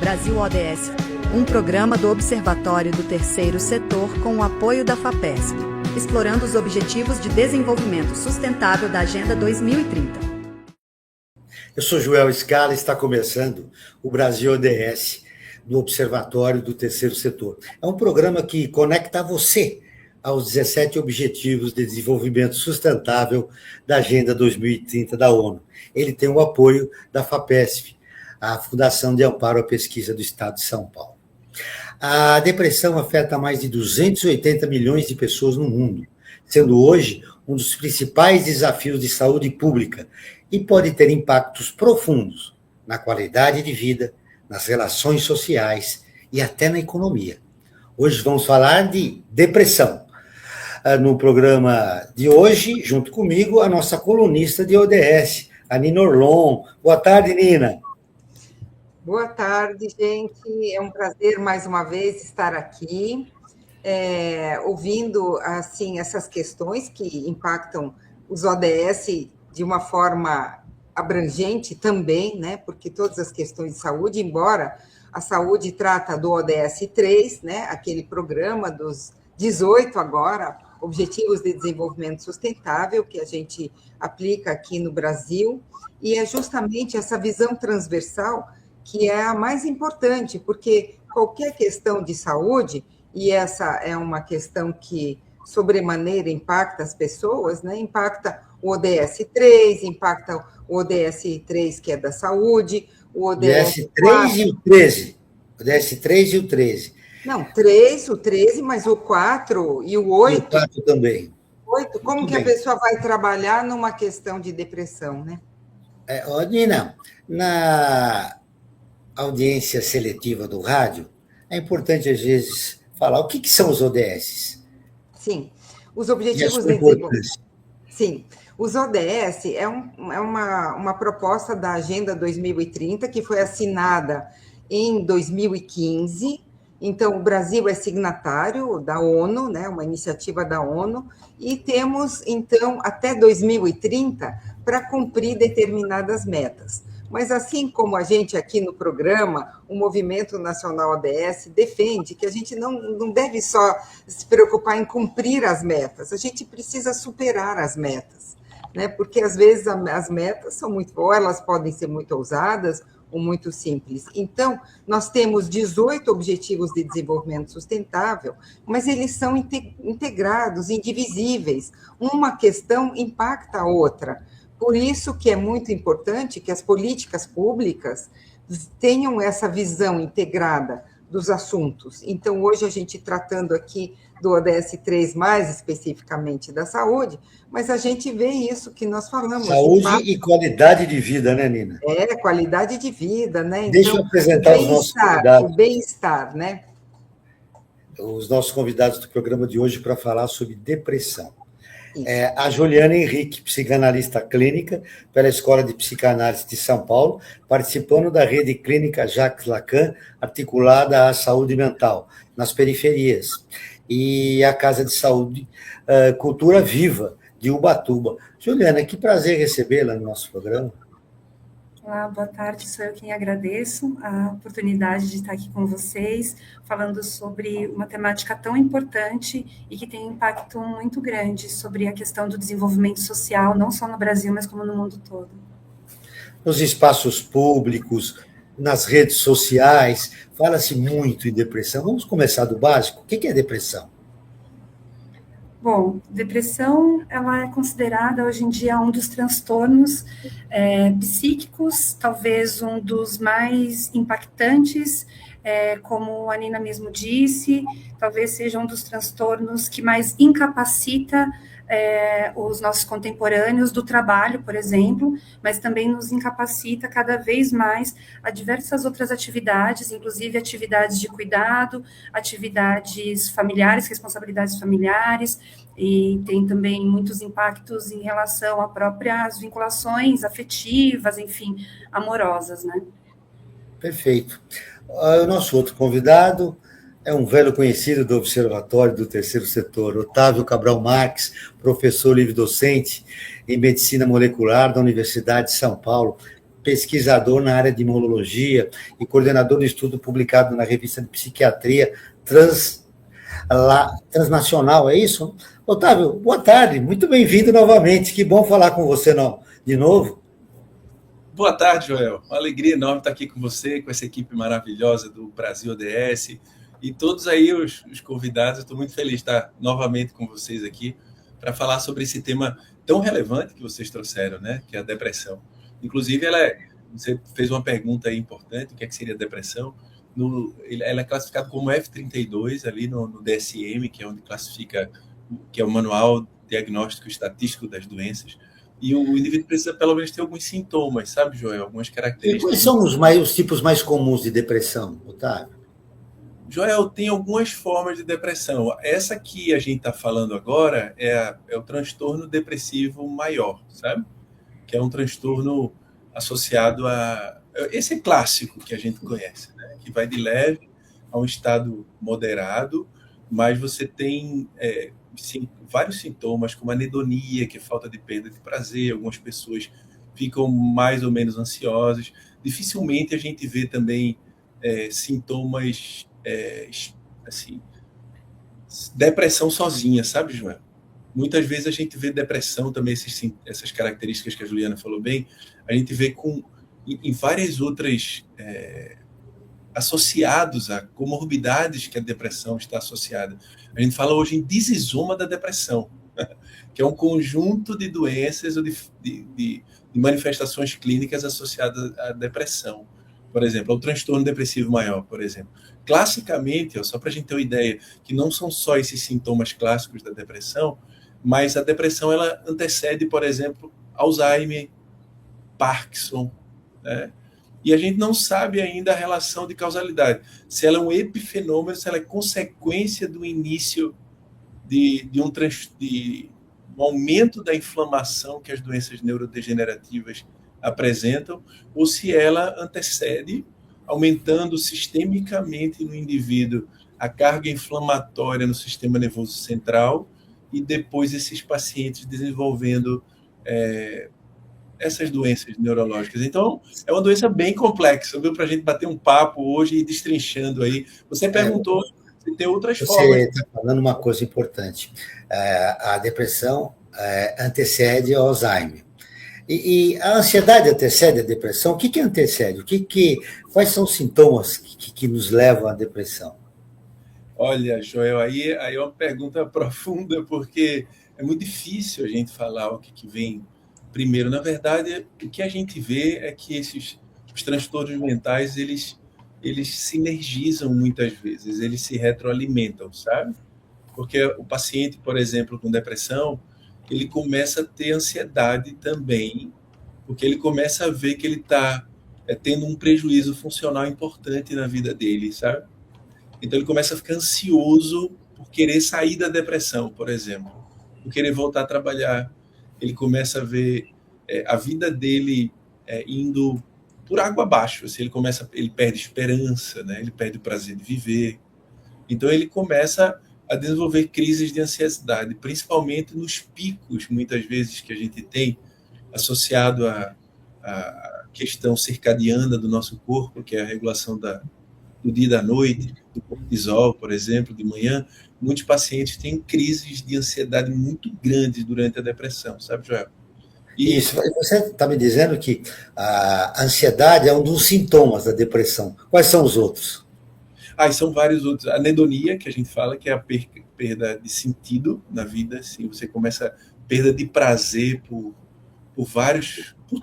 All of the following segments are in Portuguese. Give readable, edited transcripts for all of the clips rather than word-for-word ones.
Brasil ODS, um programa do Observatório do Terceiro Setor com o apoio da FAPESP, explorando os Objetivos de Desenvolvimento Sustentável da Agenda 2030. Eu sou Joel Scala e está começando o Brasil ODS, do Observatório do Terceiro Setor. É um programa que conecta você aos 17 Objetivos de Desenvolvimento Sustentável da Agenda 2030 da ONU. Ele tem o apoio da FAPESP, a Fundação de Amparo à Pesquisa do Estado de São Paulo. A depressão afeta mais de 280 milhões de pessoas no mundo, sendo hoje um dos principais desafios de saúde pública e pode ter impactos profundos na qualidade de vida, nas relações sociais e até na economia. Hoje vamos falar de depressão. No programa de hoje, junto comigo, a nossa colunista de ODS, a Nina Orlon. Boa tarde, Nina. Boa tarde, gente. É um prazer, mais uma vez, estar aqui, ouvindo assim, essas questões que impactam os ODS de uma forma abrangente também, né? Porque todas as questões de saúde, embora a saúde trata do ODS 3, né? Aquele programa dos 18 agora, Objetivos de Desenvolvimento Sustentável, que a gente aplica aqui no Brasil, e é justamente essa visão transversal que é a mais importante, porque qualquer questão de saúde, e essa é uma questão que sobremaneira impacta as pessoas, né? Impacta o ODS 3, impacta o ODS 3, que é da saúde, o ODS 3 e o 13. O ODS 3 e o 13. Não, 3, o 13, mas o 4 e o 8. E o 4 também. 8, como que a pessoa vai trabalhar numa questão de depressão, né? Nina, na audiência seletiva do rádio, é importante, às vezes, falar o que são os ODS. Sim, os Objetivos de Desenvolvimento. Sim, os ODS é uma proposta da Agenda 2030 que foi assinada em 2015. Então, o Brasil é signatário da ONU, né, uma iniciativa da ONU, e temos, então, até 2030 para cumprir determinadas metas. Mas, assim como a gente aqui no programa, o Movimento Nacional ODS defende que a gente não deve só se preocupar em cumprir as metas, a gente precisa superar as metas, né? Porque, às vezes, as metas são muito boas, elas podem ser muito ousadas ou muito simples. Então, nós temos 18 Objetivos de Desenvolvimento Sustentável, mas eles são integrados, indivisíveis. Uma questão impacta a outra. Por isso que é muito importante que as políticas públicas tenham essa visão integrada dos assuntos. Então, hoje a gente tratando aqui do ODS 3, mais especificamente da saúde, mas a gente vê isso que nós falamos. Saúde e qualidade de vida, né, Nina? Qualidade de vida, né? Então, deixa eu apresentar os nossos convidados. O bem-estar, né? Os nossos convidados do programa de hoje para falar sobre depressão. A Juliana Henrique, psicanalista clínica pela Escola de Psicanálise de São Paulo, participando da rede clínica Jacques Lacan, articulada à saúde mental, nas periferias, e a Casa de Saúde Cultura Viva, de Ubatuba. Juliana, que prazer recebê-la no nosso programa. Olá, boa tarde, sou eu quem agradeço a oportunidade de estar aqui com vocês, falando sobre uma temática tão importante e que tem um impacto muito grande sobre a questão do desenvolvimento social, não só no Brasil, mas como no mundo todo. Nos espaços públicos, nas redes sociais, fala-se muito em depressão. Vamos começar do básico. O que é depressão? Bom, depressão, ela é considerada hoje em dia um dos transtornos psíquicos, talvez um dos mais impactantes, como a Nina mesmo disse, talvez seja um dos transtornos que mais incapacita os nossos contemporâneos do trabalho, por exemplo, mas também nos incapacita cada vez mais a diversas outras atividades, inclusive atividades de cuidado, atividades familiares, responsabilidades familiares, e tem também muitos impactos em relação a próprias vinculações afetivas, enfim, amorosas, né? Perfeito. O nosso outro convidado é um velho conhecido do Observatório do Terceiro Setor, Otávio Cabral Marques, professor livre-docente em Medicina Molecular da Universidade de São Paulo. pesquisador na área de imunologia e coordenador do estudo publicado na revista de Psiquiatria Transnacional, é isso? Otávio, boa tarde, muito bem-vindo novamente, que bom falar com você de novo. Boa tarde, Joel, uma alegria enorme estar aqui com você, com essa equipe maravilhosa do Brasil ODS e todos aí os convidados. Estou muito feliz de estar novamente com vocês aqui para falar sobre esse tema tão relevante que vocês trouxeram, né? Que é a depressão. Inclusive, você fez uma pergunta aí importante, o que seria a depressão? Ela é classificada como F32 ali no DSM, que é onde classifica, que é o Manual Diagnóstico Estatístico das Doenças. E o indivíduo precisa, pelo menos, ter alguns sintomas, sabe, Joel? Algumas características. E quais são os tipos mais comuns de depressão, Otávio? Joel, tem algumas formas de depressão. Essa que a gente está falando agora é o transtorno depressivo maior, sabe? Que é um transtorno associado a... Esse é clássico que a gente conhece, né? Que vai de leve a um estado moderado, mas você tem vários sintomas, como anedonia, que é falta de perda de prazer. Algumas pessoas ficam mais ou menos ansiosas. Dificilmente a gente vê também sintomas... assim, depressão sozinha, sabe, Joel? Muitas vezes a gente vê depressão também, essas características que a Juliana falou bem, a gente vê em várias outras associados a comorbidades que a depressão está associada. A gente fala hoje em disizoma da depressão, que é um conjunto de doenças ou de manifestações clínicas associadas à depressão. Por exemplo, ao transtorno depressivo maior, por exemplo. Classicamente, só para a gente ter uma ideia, que não são só esses sintomas clássicos da depressão, mas a depressão ela antecede, por exemplo, Alzheimer, Parkinson, né? E a gente não sabe ainda a relação de causalidade, se ela é um epifenômeno, se ela é consequência do início de um aumento da inflamação que as doenças neurodegenerativas apresentam, ou se ela antecede, aumentando sistemicamente no indivíduo a carga inflamatória no sistema nervoso central e depois esses pacientes desenvolvendo essas doenças neurológicas. Então, é uma doença bem complexa, viu? Para a gente bater um papo hoje e destrinchando aí. Você perguntou se tem outras formas. Você está falando uma coisa importante. A depressão antecede o Alzheimer. E a ansiedade antecede a depressão? O que antecede? Quais são os sintomas que nos levam à depressão? Olha, Joel, aí é uma pergunta profunda, porque é muito difícil a gente falar o que vem primeiro. Na verdade, o que a gente vê é que os transtornos mentais, eles sinergizam muitas vezes, eles se retroalimentam, sabe? Porque o paciente, por exemplo, com depressão, ele começa a ter ansiedade também, porque ele começa a ver que ele está tendo um prejuízo funcional importante na vida dele, sabe? Então ele começa a ficar ansioso por querer sair da depressão, por exemplo, por querer voltar a trabalhar. Ele começa a ver a vida dele indo por água abaixo. Assim, ele perde esperança, né? Ele perde o prazer de viver. Então ele começa a desenvolver crises de ansiedade, principalmente nos picos, muitas vezes, que a gente tem associado à questão circadiana do nosso corpo, que é a regulação do dia e da noite, do cortisol, por exemplo, de manhã. Muitos pacientes têm crises de ansiedade muito grandes durante a depressão, sabe, Joel? Isso, você está me dizendo que a ansiedade é um dos sintomas da depressão. Quais são os outros? São vários outros. A anedonia, que a gente fala, que é a perda de sentido na vida. Assim, você começa a perda de prazer por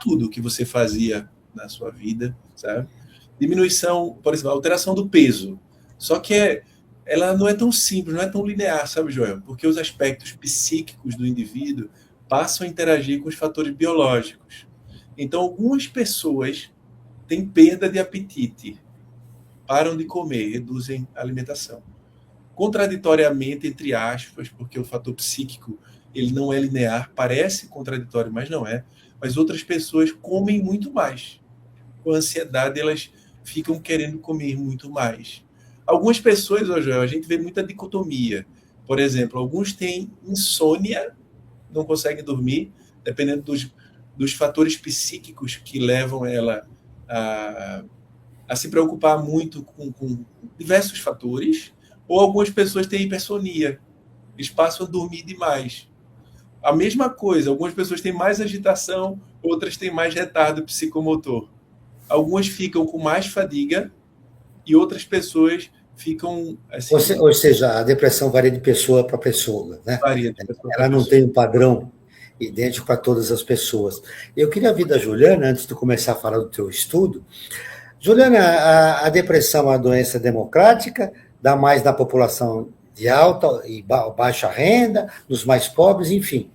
tudo que você fazia na sua vida, sabe? Diminuição, por exemplo, alteração do peso. Só que ela não é tão simples, não é tão linear, sabe, Joel? Porque os aspectos psíquicos do indivíduo passam a interagir com os fatores biológicos. Então, algumas pessoas têm perda de apetite, param de comer, reduzem a alimentação. Contraditoriamente, entre aspas, porque o fator psíquico ele não é linear, parece contraditório, mas não é. Mas outras pessoas comem muito mais. Com ansiedade, elas ficam querendo comer muito mais. Algumas pessoas, Joel, a gente vê muita dicotomia. Por exemplo, alguns têm insônia, não conseguem dormir, dependendo dos fatores psíquicos que levam ela a se preocupar muito com diversos fatores, ou algumas pessoas têm hipersonia, eles passam a dormir demais. A mesma coisa, algumas pessoas têm mais agitação, outras têm mais retardo psicomotor. Algumas ficam com mais fadiga e outras pessoas ficam... Assim, ou seja, a depressão varia de pessoa para pessoa, né? Varia de pessoa Ela não tem um padrão idêntico para todas as pessoas. Eu queria ouvir da Juliana, antes de começar a falar do teu estudo. Juliana, a depressão é uma doença democrática, dá mais na população de alta e baixa renda, nos mais pobres, enfim.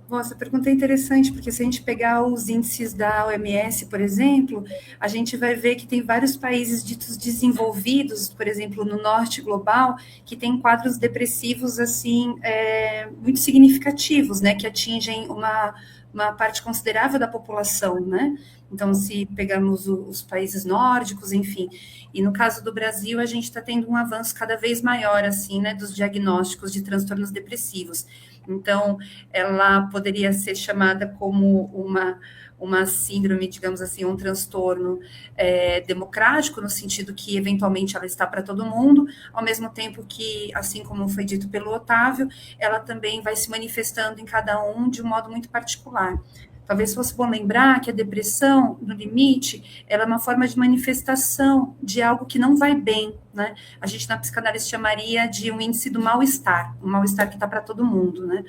Bom, essa pergunta é interessante, porque se a gente pegar os índices da OMS, por exemplo, a gente vai ver que tem vários países ditos desenvolvidos, por exemplo, no norte global, que tem quadros depressivos, assim, muito significativos, né, que atingem uma parte considerável da população, né? Então, se pegarmos os países nórdicos, enfim, e no caso do Brasil, a gente está tendo um avanço cada vez maior, assim, né, dos diagnósticos de transtornos depressivos. Então, ela poderia ser chamada como uma síndrome, digamos assim, um transtorno democrático, no sentido que, eventualmente, ela está para todo mundo, ao mesmo tempo que, assim como foi dito pelo Otávio, ela também vai se manifestando em cada um de um modo muito particular. Talvez fosse bom lembrar que a depressão, no limite, ela é uma forma de manifestação de algo que não vai bem, né? A gente, na psicanálise, chamaria de um índice do mal-estar, um mal-estar que está para todo mundo, né?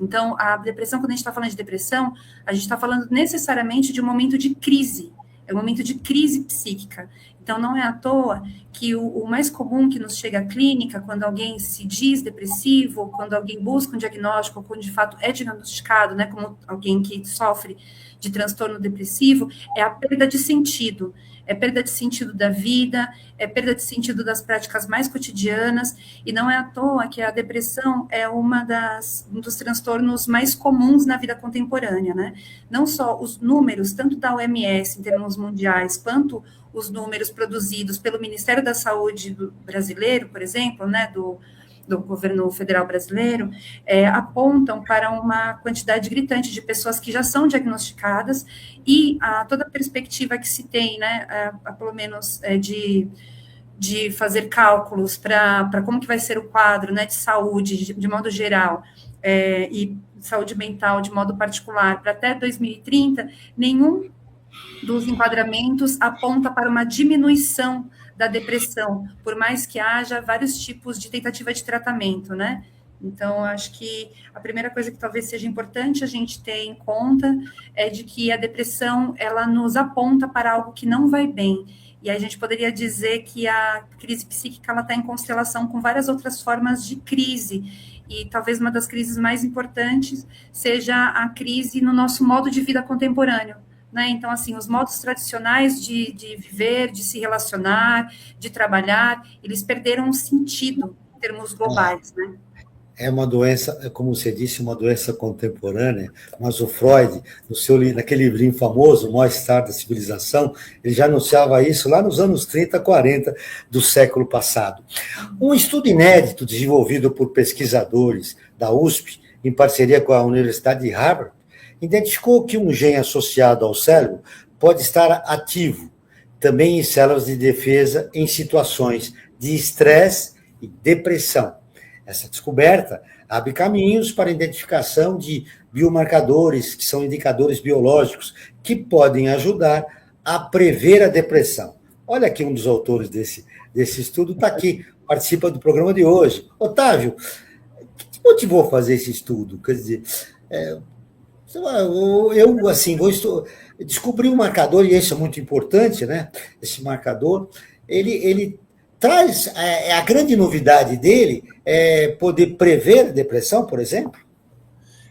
Então, a depressão, quando a gente está falando de depressão, a gente está falando necessariamente de um momento de crise, é um momento de crise psíquica. Então, não é à toa que o mais comum que nos chega à clínica, quando alguém se diz depressivo, quando alguém busca um diagnóstico, ou quando de fato é diagnosticado, né, como alguém que sofre de transtorno depressivo, é a perda de sentido. É perda de sentido da vida, é perda de sentido das práticas mais cotidianas, e não é à toa que a depressão é um dos transtornos mais comuns na vida contemporânea, né? Não só os números, tanto da OMS em termos mundiais, quanto os números produzidos pelo Ministério da Saúde brasileiro, por exemplo, né, do governo federal brasileiro, apontam para uma quantidade gritante de pessoas que já são diagnosticadas e toda a perspectiva que se tem, né, pelo menos de fazer cálculos para como que vai ser o quadro, né, de saúde de modo geral, e saúde mental de modo particular, para até 2030, nenhum dos enquadramentos aponta para uma diminuição da depressão, por mais que haja vários tipos de tentativa de tratamento, né? Então, acho que a primeira coisa que talvez seja importante a gente ter em conta é de que a depressão, ela nos aponta para algo que não vai bem. E a gente poderia dizer que a crise psíquica, ela está em constelação com várias outras formas de crise. E talvez uma das crises mais importantes seja a crise no nosso modo de vida contemporâneo. Né? Então, assim, os modos tradicionais de viver, de se relacionar, de trabalhar, eles perderam o sentido em termos globais, né? É uma doença, como você disse, uma doença contemporânea, mas o Freud, naquele livrinho famoso, O Mal-Estar da Civilização, ele já anunciava isso lá nos anos 30, 40 do século passado. Um estudo inédito desenvolvido por pesquisadores da USP, em parceria com a Universidade de Harvard, identificou que um gene associado ao cérebro pode estar ativo também em células de defesa em situações de estresse e depressão. Essa descoberta abre caminhos para a identificação de biomarcadores, que são indicadores biológicos, que podem ajudar a prever a depressão. Olha aqui um dos autores desse estudo, está aqui, participa do programa de hoje. Otávio, o que te motivou a fazer esse estudo? Quer dizer, eu assim, descobri um marcador, e isso é muito importante, né? Esse marcador, ele traz, a grande novidade dele é poder prever a depressão, por exemplo?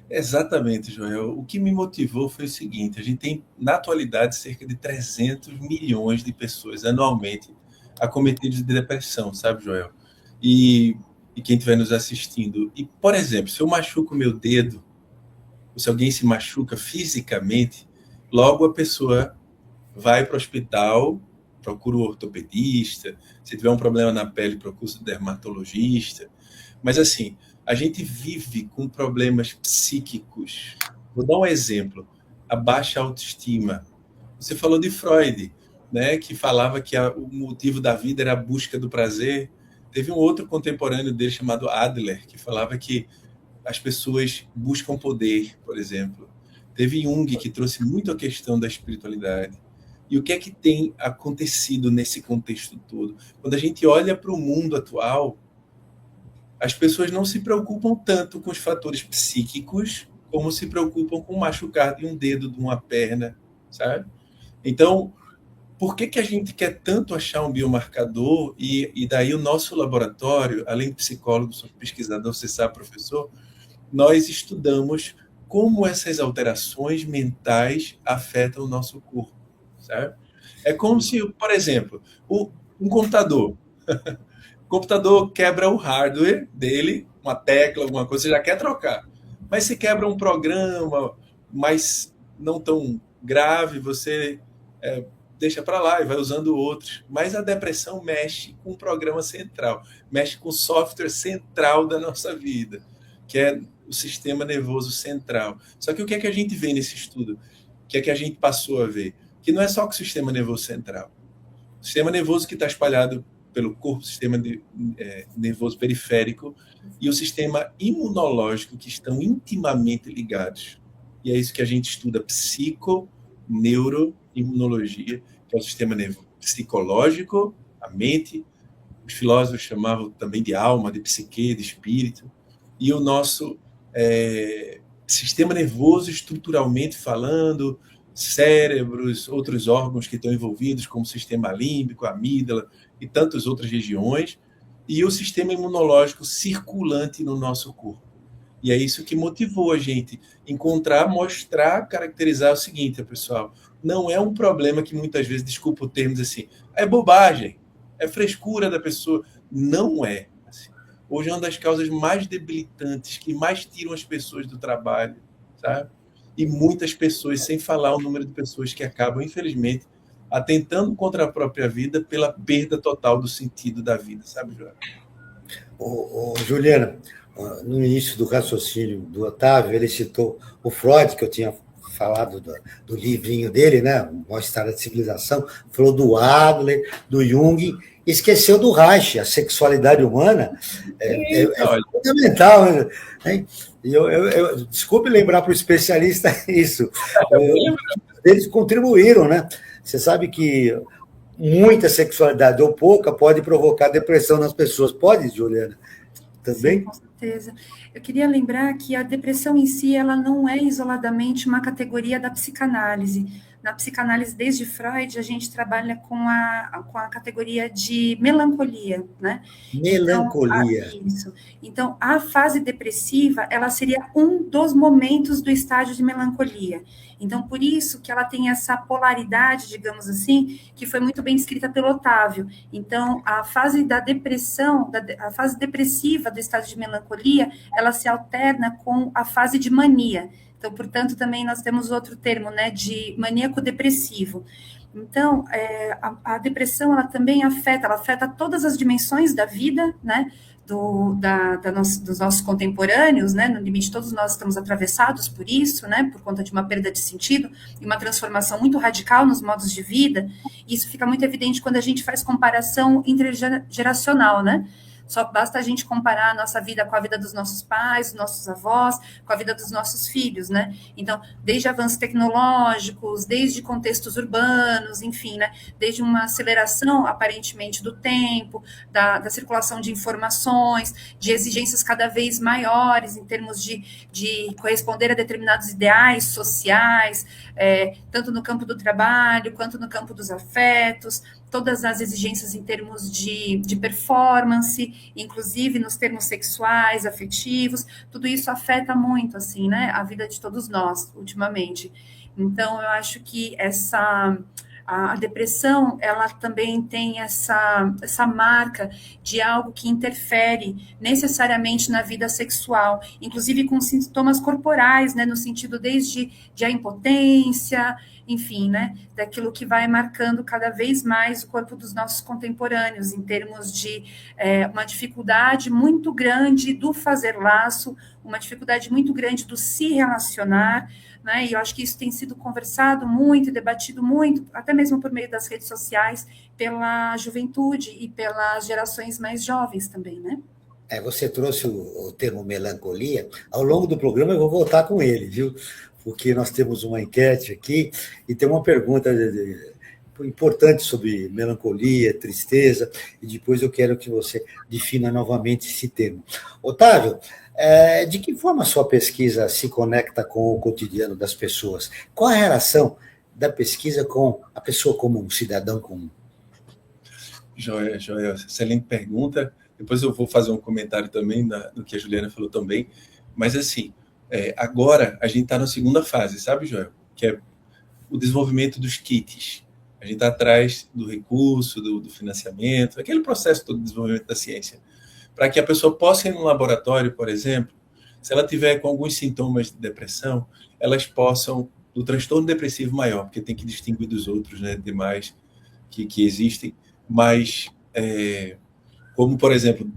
Exatamente, Joel. O que me motivou foi o seguinte: a gente tem, na atualidade, cerca de 300 milhões de pessoas anualmente acometidas de depressão, sabe, Joel? E quem estiver nos assistindo. E, por exemplo, se eu machuco o meu dedo, ou se alguém se machuca fisicamente, logo a pessoa vai para o hospital, procura o ortopedista, se tiver um problema na pele, procura o dermatologista. Mas, assim, a gente vive com problemas psíquicos Vou dar um exemplo. A baixa autoestima. Você falou de Freud, né, que falava que o motivo da vida era a busca do prazer. Teve um outro contemporâneo dele chamado Adler, que falava que as pessoas buscam poder, por exemplo. Teve Jung, que trouxe muito a questão da espiritualidade. E o que é que tem acontecido nesse contexto todo? Quando a gente olha para o mundo atual, as pessoas não se preocupam tanto com os fatores psíquicos como se preocupam com o machucar de um dedo, de uma perna, sabe? Então, por que a gente quer tanto achar um biomarcador e daí o nosso laboratório, além de psicólogo, sou pesquisador, você sabe, professor, nós estudamos como essas alterações mentais afetam o nosso corpo, sabe? É como se, por exemplo, um computador. O computador quebra o hardware dele, uma tecla, alguma coisa, você já quer trocar. Mas se quebra um programa, mas não tão grave, você deixa para lá e vai usando outros. Mas a depressão mexe com o programa central, mexe com o software central da nossa vida, que é o sistema nervoso central. Só que o que é que a gente vê nesse estudo? O que é que a gente passou a ver? Que não é só com o sistema nervoso central. O sistema nervoso que está espalhado pelo corpo, o sistema nervoso periférico e o sistema imunológico, que estão intimamente ligados. E é isso que a gente estuda, neuroimunologia, que é o sistema nervoso psicológico, a mente, os filósofos chamavam também de alma, de psique, de espírito, e o nosso sistema nervoso estruturalmente falando, cérebros, outros órgãos que estão envolvidos, como o sistema límbico, a amígdala e tantas outras regiões, e o sistema imunológico circulante no nosso corpo. E é isso que motivou a gente encontrar, mostrar, caracterizar o seguinte, pessoal, não é um problema que muitas vezes, desculpa o termo, diz assim, é bobagem, é frescura da pessoa. Não é. Assim. Hoje é uma das causas mais debilitantes, que mais tiram as pessoas do trabalho, sabe? E muitas pessoas, sem falar o número de pessoas que acabam, infelizmente, atentando contra a própria vida pela perda total do sentido da vida, sabe, João? Juliana, no início do raciocínio do Otávio, ele citou o Freud, que eu tinha falado do livrinho dele, né, Uma História da Civilização, falou do Adler, do Jung, esqueceu do Reich, a sexualidade humana é fundamental. Né? Desculpe lembrar para o especialista isso. Eles contribuíram, né? Você sabe que muita sexualidade ou pouca pode provocar depressão nas pessoas. Pode, Juliana? Também? Sim, com certeza. Eu queria lembrar que a depressão em si, ela não é isoladamente uma categoria da psicanálise. Na psicanálise, desde Freud, a gente trabalha com a categoria de melancolia, né? Melancolia. Isso. Então, a fase depressiva, ela seria um dos momentos do estágio de melancolia. Então, por isso que ela tem essa polaridade, digamos assim, que foi muito bem descrita pelo Otávio. Então, a fase da depressão, a fase depressiva do estágio de melancolia, ela se alterna com a fase de mania. Então, portanto, também nós temos outro termo, né, de maníaco depressivo. Então, a depressão, ela também afeta todas as dimensões da vida, né, dos nossos contemporâneos, né, no limite todos nós estamos atravessados por isso, né, por conta de uma perda de sentido e uma transformação muito radical nos modos de vida. Isso fica muito evidente quando a gente faz comparação intergeracional, né. Só basta a gente comparar a nossa vida com a vida dos nossos pais, dos nossos avós, com a vida dos nossos filhos, né? Então, desde avanços tecnológicos, desde contextos urbanos, enfim, né? Desde uma aceleração, aparentemente, do tempo, da circulação de informações, de exigências cada vez maiores em termos de corresponder a determinados ideais sociais, tanto no campo do trabalho, quanto no campo dos afetos, todas as exigências em termos de performance, inclusive nos termos sexuais, afetivos, tudo isso afeta muito, assim, né, a vida de todos nós, ultimamente. Então, eu acho que a depressão, ela também tem essa marca de algo que interfere necessariamente na vida sexual, inclusive com sintomas corporais, né, no sentido desde a impotência, enfim, né, daquilo que vai marcando cada vez mais o corpo dos nossos contemporâneos, em termos de uma dificuldade muito grande do fazer laço, uma dificuldade muito grande do se relacionar, né, e eu acho que isso tem sido conversado muito e debatido muito, até mesmo por meio das redes sociais, pela juventude e pelas gerações mais jovens também, né? Você trouxe o termo melancolia. Ao longo do programa eu vou voltar com ele, viu? Porque nós temos uma enquete aqui e tem uma pergunta importante sobre melancolia, tristeza, e depois eu quero que você defina novamente esse termo. Otávio, de que forma a sua pesquisa se conecta com o cotidiano das pessoas? Qual a relação da pesquisa com a pessoa comum, o cidadão comum? Joia, excelente pergunta. Depois eu vou fazer um comentário também do que a Juliana falou também. Mas, assim, agora a gente está na segunda fase, sabe, Joel? Que é o desenvolvimento dos kits. A gente está atrás do recurso, do financiamento, aquele processo todo de desenvolvimento da ciência. Para que a pessoa possa ir no laboratório, por exemplo, se ela tiver com alguns sintomas de depressão, elas possam, do transtorno depressivo maior, porque tem que distinguir dos outros, né, demais que existem, mas... como, por exemplo,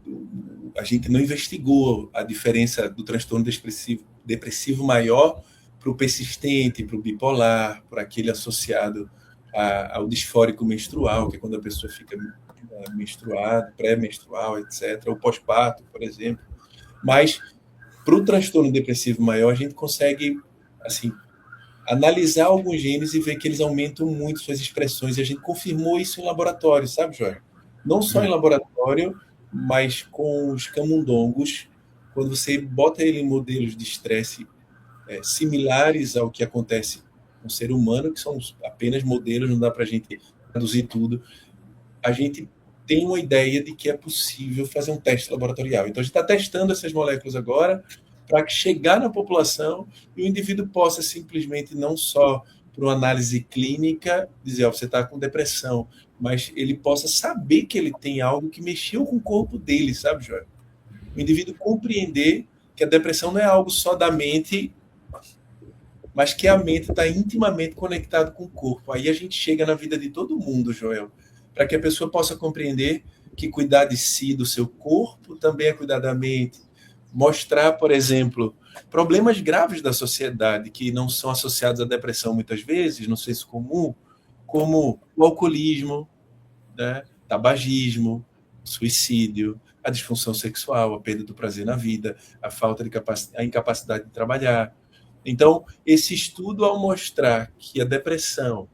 a gente não investigou a diferença do transtorno depressivo maior para o persistente, para o bipolar, para aquele associado ao disfórico menstrual, que é quando a pessoa fica menstruada, pré-menstrual, etc., ou pós-parto, por exemplo. Mas, para o transtorno depressivo maior, a gente consegue, assim, analisar alguns genes e ver que eles aumentam muito suas expressões, e a gente confirmou isso em laboratório, sabe, Joel? Não só em laboratório, mas com os camundongos, quando você bota ele em modelos de estresse similares ao que acontece com o ser humano, que são apenas modelos, não dá para a gente traduzir tudo, a gente tem uma ideia de que é possível fazer um teste laboratorial. Então, a gente está testando essas moléculas agora para chegar na população e o indivíduo possa simplesmente, não só por uma análise clínica, dizer, você está com depressão, mas ele possa saber que ele tem algo que mexeu com o corpo dele, sabe, Joel? O indivíduo compreender que a depressão não é algo só da mente, mas que a mente está intimamente conectada com o corpo. Aí a gente chega na vida de todo mundo, Joel, para que a pessoa possa compreender que cuidar de si, do seu corpo, também é cuidar da mente. Mostrar, por exemplo, problemas graves da sociedade que não são associados à depressão muitas vezes, no senso comum, como o alcoolismo, né, tabagismo, suicídio, a disfunção sexual, a perda do prazer na vida, a falta de a incapacidade de trabalhar. Então, esse estudo, ao mostrar que a depressão,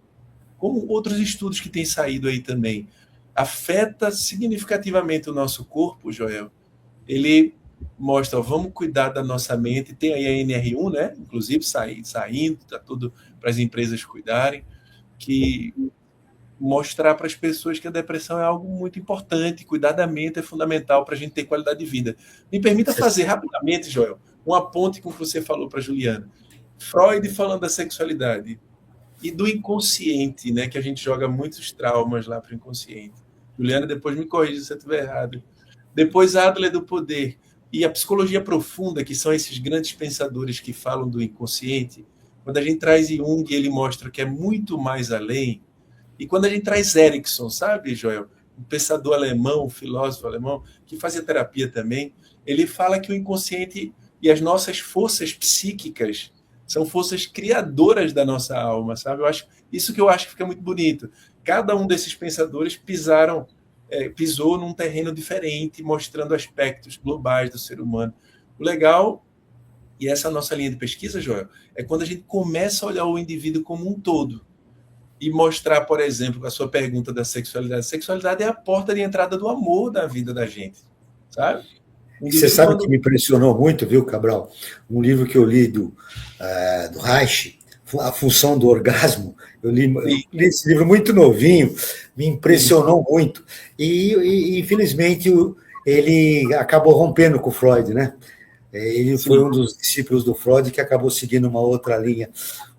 como outros estudos que têm saído aí também, afeta significativamente o nosso corpo, Joel, ele mostra, vamos cuidar da nossa mente, tem aí a NR1, né? Inclusive saindo, está tudo para as empresas cuidarem, que mostrar para as pessoas que a depressão é algo muito importante, cuidar da mente é fundamental para a gente ter qualidade de vida. Me permita fazer rapidamente, Joel, uma ponte com o que você falou para a Juliana. Freud falando da sexualidade e do inconsciente, né, que a gente joga muitos traumas lá para o inconsciente. Juliana, depois me corrija se eu estiver errado. Depois Adler do poder e a psicologia profunda, que são esses grandes pensadores que falam do inconsciente. Quando a gente traz Jung, ele mostra que é muito mais além. E quando a gente traz Erickson, sabe, Joel? Um pensador alemão, um filósofo alemão, que fazia terapia também, ele fala que o inconsciente e as nossas forças psíquicas são forças criadoras da nossa alma, sabe? Isso que eu acho que fica muito bonito. Cada um desses pensadores pisou num terreno diferente, mostrando aspectos globais do ser humano. O legal, e essa é a nossa linha de pesquisa, Joel, é quando a gente começa a olhar o indivíduo como um todo e mostrar, por exemplo, a sua pergunta da sexualidade. A sexualidade é a porta de entrada do amor da vida da gente, sabe? Você sabe que me impressionou muito, viu, Cabral? Um livro que eu li do Reich, A Função do Orgasmo. Eu li esse livro muito novinho, me impressionou muito. E infelizmente, ele acabou rompendo com o Freud, né? Ele foi um dos discípulos do Freud que acabou seguindo uma outra linha.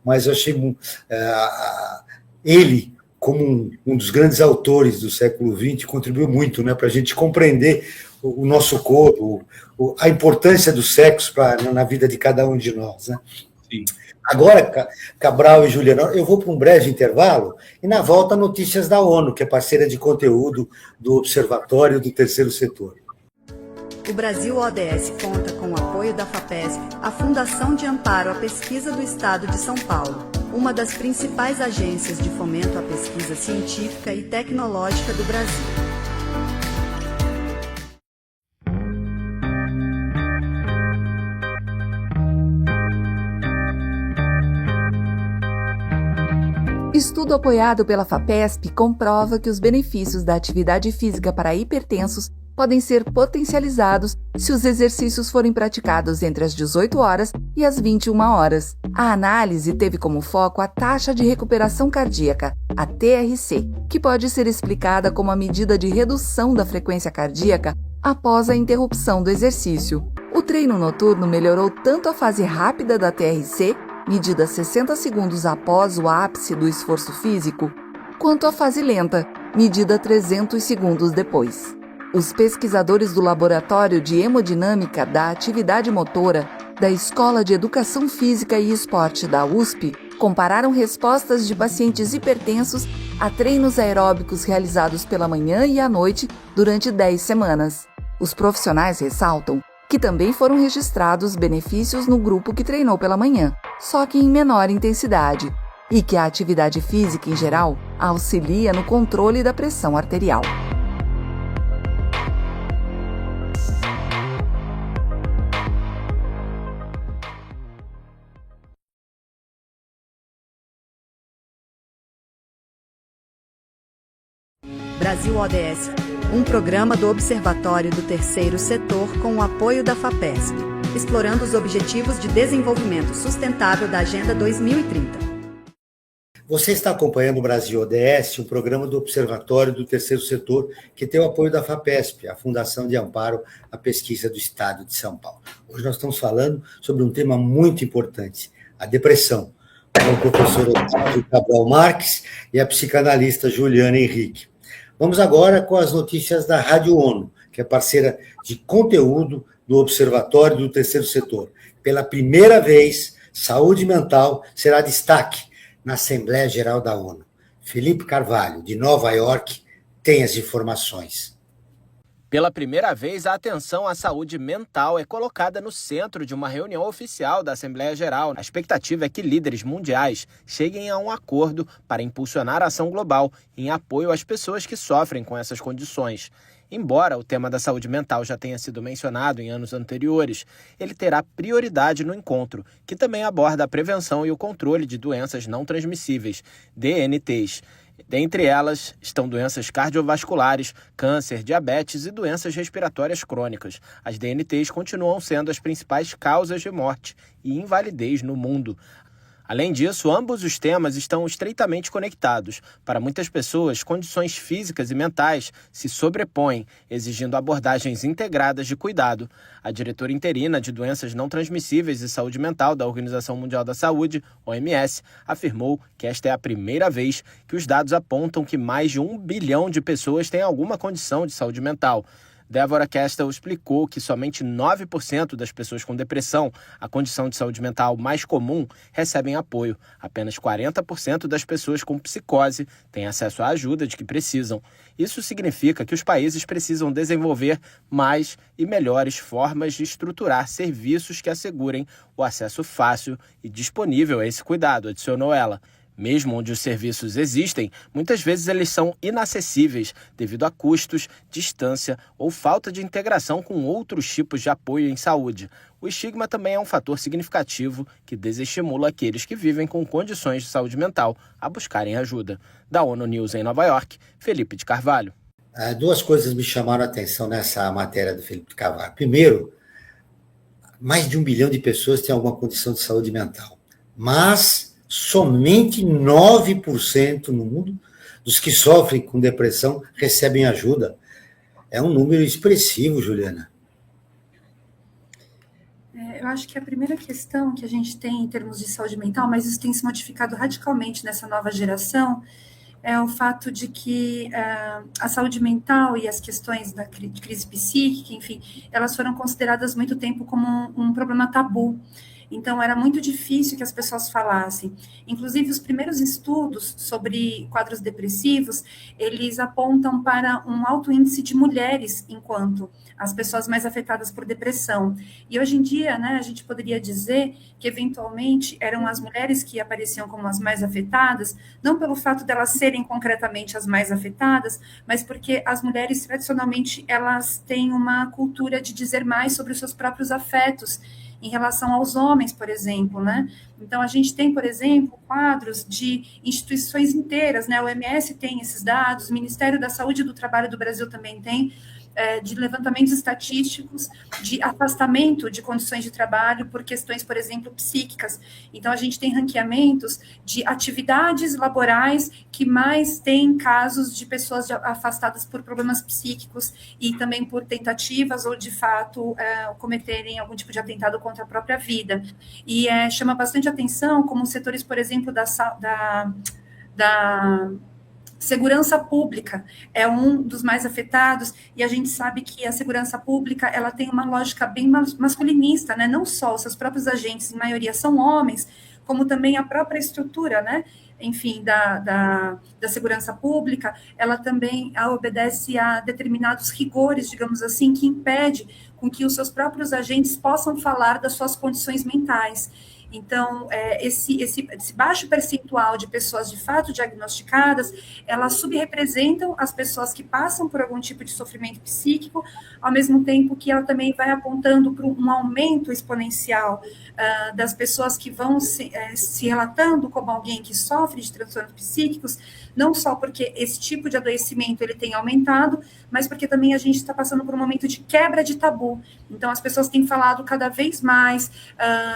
Mas eu achei ele, como um dos grandes autores do século XX, contribuiu muito, né, para a gente compreender o nosso corpo, a importância do sexo na vida de cada um de nós, né? Sim. Agora, Cabral e Juliana, eu vou para um breve intervalo e na volta notícias da ONU, que é parceira de conteúdo do Observatório do Terceiro Setor. O Brasil ODS conta com o apoio da FAPESP, a Fundação de Amparo à Pesquisa do Estado de São Paulo, uma das principais agências de fomento à pesquisa científica e tecnológica do Brasil. Estudo apoiado pela FAPESP comprova que os benefícios da atividade física para hipertensos podem ser potencializados se os exercícios forem praticados entre as 18 horas e as 21 horas. A análise teve como foco a taxa de recuperação cardíaca, a TRC, que pode ser explicada como a medida de redução da frequência cardíaca após a interrupção do exercício. O treino noturno melhorou tanto a fase rápida da TRC, medida 60 segundos após o ápice do esforço físico, quanto a fase lenta, medida 300 segundos depois. Os pesquisadores do Laboratório de Hemodinâmica da Atividade Motora da Escola de Educação Física e Esporte da USP compararam respostas de pacientes hipertensos a treinos aeróbicos realizados pela manhã e à noite durante 10 semanas. Os profissionais ressaltam que também foram registrados benefícios no grupo que treinou pela manhã, só que em menor intensidade, e que a atividade física, em geral, auxilia no controle da pressão arterial. Brasil ODS, um programa do Observatório do Terceiro Setor com o apoio da FAPESP, explorando os Objetivos de Desenvolvimento Sustentável da Agenda 2030. Você está acompanhando o Brasil ODS, um programa do Observatório do Terceiro Setor, que tem o apoio da FAPESP, a Fundação de Amparo à Pesquisa do Estado de São Paulo. Hoje nós estamos falando sobre um tema muito importante, a depressão, com o professor Otávio Cabral Marques e a psicanalista Juliana Henrique. Vamos agora com as notícias da Rádio ONU, que é parceira de conteúdo do Observatório do Terceiro Setor. Pela primeira vez, saúde mental será destaque na Assembleia Geral da ONU. Felipe Carvalho, de Nova York, tem as informações. Pela primeira vez, a atenção à saúde mental é colocada no centro de uma reunião oficial da Assembleia Geral. A expectativa é que líderes mundiais cheguem a um acordo para impulsionar a ação global em apoio às pessoas que sofrem com essas condições. Embora o tema da saúde mental já tenha sido mencionado em anos anteriores, ele terá prioridade no encontro, que também aborda a prevenção e o controle de doenças não transmissíveis, DNTs. Dentre elas estão doenças cardiovasculares, câncer, diabetes e doenças respiratórias crônicas. As DNTs continuam sendo as principais causas de morte e invalidez no mundo. Além disso, ambos os temas estão estreitamente conectados. Para muitas pessoas, condições físicas e mentais se sobrepõem, exigindo abordagens integradas de cuidado. A diretora interina de Doenças Não Transmissíveis e Saúde Mental da Organização Mundial da Saúde, OMS, afirmou que esta é a primeira vez que os dados apontam que mais de 1 bilhão de pessoas têm alguma condição de saúde mental. Deborah Castle explicou que somente 9% das pessoas com depressão, a condição de saúde mental mais comum, recebem apoio. Apenas 40% das pessoas com psicose têm acesso à ajuda de que precisam. Isso significa que os países precisam desenvolver mais e melhores formas de estruturar serviços que assegurem o acesso fácil e disponível a esse cuidado, adicionou ela. Mesmo onde os serviços existem, muitas vezes eles são inacessíveis devido a custos, distância ou falta de integração com outros tipos de apoio em saúde. O estigma também é um fator significativo que desestimula aqueles que vivem com condições de saúde mental a buscarem ajuda. Da ONU News em Nova York, Felipe de Carvalho. Duas coisas me chamaram a atenção nessa matéria do Felipe de Carvalho. Primeiro, mais de 1 bilhão de pessoas têm alguma condição de saúde mental, mas somente 9% no mundo dos que sofrem com depressão recebem ajuda. É um número expressivo, Juliana. Eu acho que a primeira questão que a gente tem em termos de saúde mental, mas isso tem se modificado radicalmente nessa nova geração, é o fato de que a saúde mental e as questões da crise psíquica, enfim, elas foram consideradas muito tempo como um problema tabu. Então, era muito difícil que as pessoas falassem. Inclusive, os primeiros estudos sobre quadros depressivos, eles apontam para um alto índice de mulheres enquanto as pessoas mais afetadas por depressão. E hoje em dia, né, a gente poderia dizer que, eventualmente, eram as mulheres que apareciam como as mais afetadas, não pelo fato delas serem concretamente as mais afetadas, mas porque as mulheres, tradicionalmente, elas têm uma cultura de dizer mais sobre os seus próprios afetos, em relação aos homens, por exemplo, né? Então, a gente tem, por exemplo, quadros de instituições inteiras, né? O OMS tem esses dados, o Ministério da Saúde e do Trabalho do Brasil também tem, de levantamentos estatísticos de afastamento de condições de trabalho por questões, por exemplo, psíquicas. Então, a gente tem ranqueamentos de atividades laborais que mais têm casos de pessoas afastadas por problemas psíquicos e também por tentativas ou, de fato, cometerem algum tipo de atentado contra a própria vida. E chama bastante atenção como setores, por exemplo, da segurança pública é um dos mais afetados, e a gente sabe que a segurança pública, ela tem uma lógica bem masculinista, né? Não só os seus próprios agentes, em maioria são homens, como também a própria estrutura, né? Enfim, da segurança pública, ela também obedece a determinados rigores, digamos assim, que impede com que os seus próprios agentes possam falar das suas condições mentais. Então, esse baixo percentual de pessoas de fato diagnosticadas, elas subrepresentam as pessoas que passam por algum tipo de sofrimento psíquico, ao mesmo tempo que ela também vai apontando para um aumento exponencial das pessoas que vão se relatando como alguém que sofre de transtornos psíquicos, não só porque esse tipo de adoecimento ele tem aumentado, mas porque também a gente está passando por um momento de quebra de tabu. Então, as pessoas têm falado cada vez mais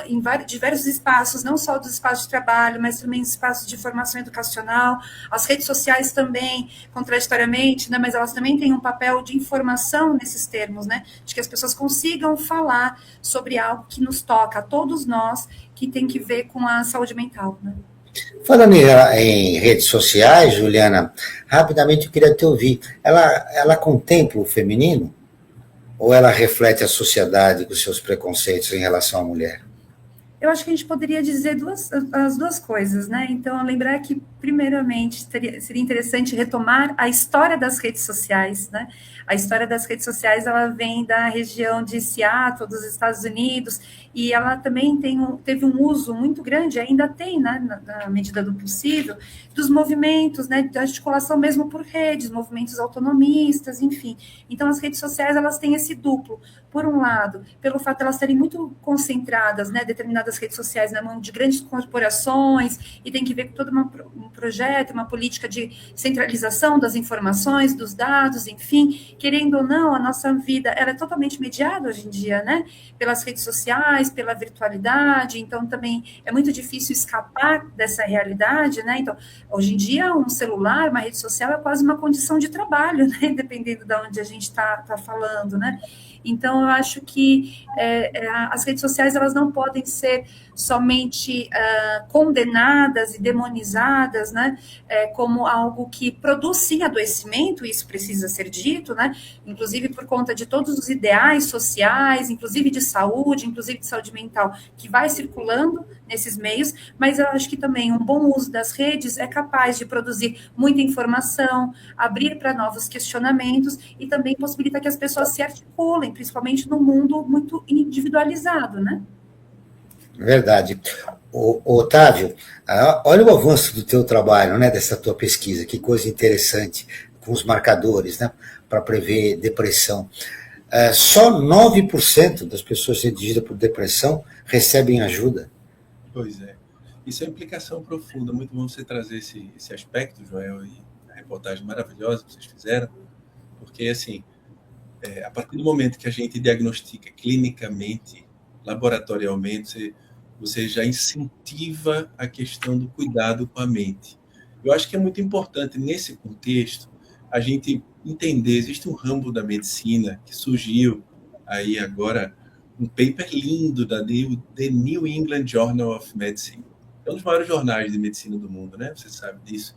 em diversos espaços, não só dos espaços de trabalho, mas também espaços de formação educacional. As redes sociais também, contraditoriamente, né, mas elas também têm um papel de informação nesses termos, né, de que as pessoas consigam falar sobre algo que nos toca, a todos nós, que tem que ver com a saúde mental, né? Falando em redes sociais, Juliana, rapidamente eu queria te ouvir. Ela contempla o feminino? Ou ela reflete a sociedade com seus preconceitos em relação à mulher? Eu acho que a gente poderia dizer as duas coisas, né? Então, lembrar que, primeiramente, seria interessante retomar a história das redes sociais, né? A história das redes sociais, ela vem da região de Seattle, dos Estados Unidos, e ela também teve um uso muito grande, ainda tem, né, na medida do possível, dos movimentos, né, da articulação mesmo por redes, movimentos autonomistas, enfim. Então, as redes sociais, elas têm esse duplo. Por um lado, pelo fato de elas serem muito concentradas, né, determinadas redes sociais na mão de grandes corporações, e tem que ver com todo um projeto, uma política de centralização das informações, dos dados, enfim, querendo ou não, a nossa vida, ela é totalmente mediada hoje em dia, né, pelas redes sociais, pela virtualidade, então também é muito difícil escapar dessa realidade, né, então, hoje em dia, um celular, uma rede social é quase uma condição de trabalho, né, dependendo de onde a gente está falando, né. Então, eu acho que as redes sociais, elas não podem ser somente condenadas e demonizadas, né, como algo que produz, sim, adoecimento, isso precisa ser dito, né, inclusive por conta de todos os ideais sociais, inclusive de saúde mental, que vai circulando nesses meios, mas eu acho que também um bom uso das redes é capaz de produzir muita informação, abrir para novos questionamentos e também possibilita que as pessoas se articulem, principalmente num mundo muito individualizado, né? Verdade. Otávio, olha o avanço do teu trabalho, né, dessa tua pesquisa, que coisa interessante, com os marcadores, né, para prever depressão. Só 9% das pessoas atingidas por depressão recebem ajuda. Pois é. Isso é uma implicação profunda. Muito bom você trazer esse aspecto, Joel, e a reportagem maravilhosa que vocês fizeram, porque, assim, a partir do momento que a gente diagnostica clinicamente, laboratorialmente, você já incentiva a questão do cuidado com a mente. Eu acho que é muito importante, nesse contexto, a gente entender, existe um ramo da medicina que surgiu aí agora, um paper lindo da The New England Journal of Medicine. É um dos maiores jornais de medicina do mundo, né? Você sabe disso.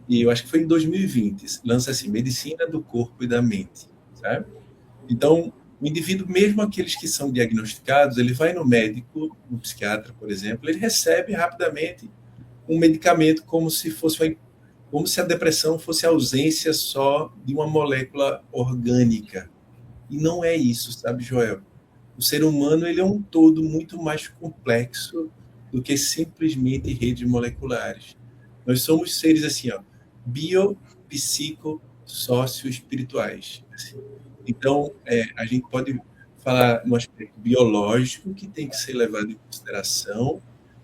E eu acho que foi em 2020, lança assim, Medicina do Corpo e da Mente, sabe? Então, O indivíduo, mesmo aqueles que são diagnosticados, ele vai no médico, no psiquiatra, por exemplo, ele recebe rapidamente um medicamento como se a depressão fosse a ausência só de uma molécula orgânica. E não é isso, sabe, Joel? O ser humano ele é um todo muito mais complexo do que simplesmente redes moleculares. Nós somos seres assim, ó, bio, psico, socioespirituais. Assim. Então, a gente pode falar no aspecto biológico, que tem que ser levado em consideração,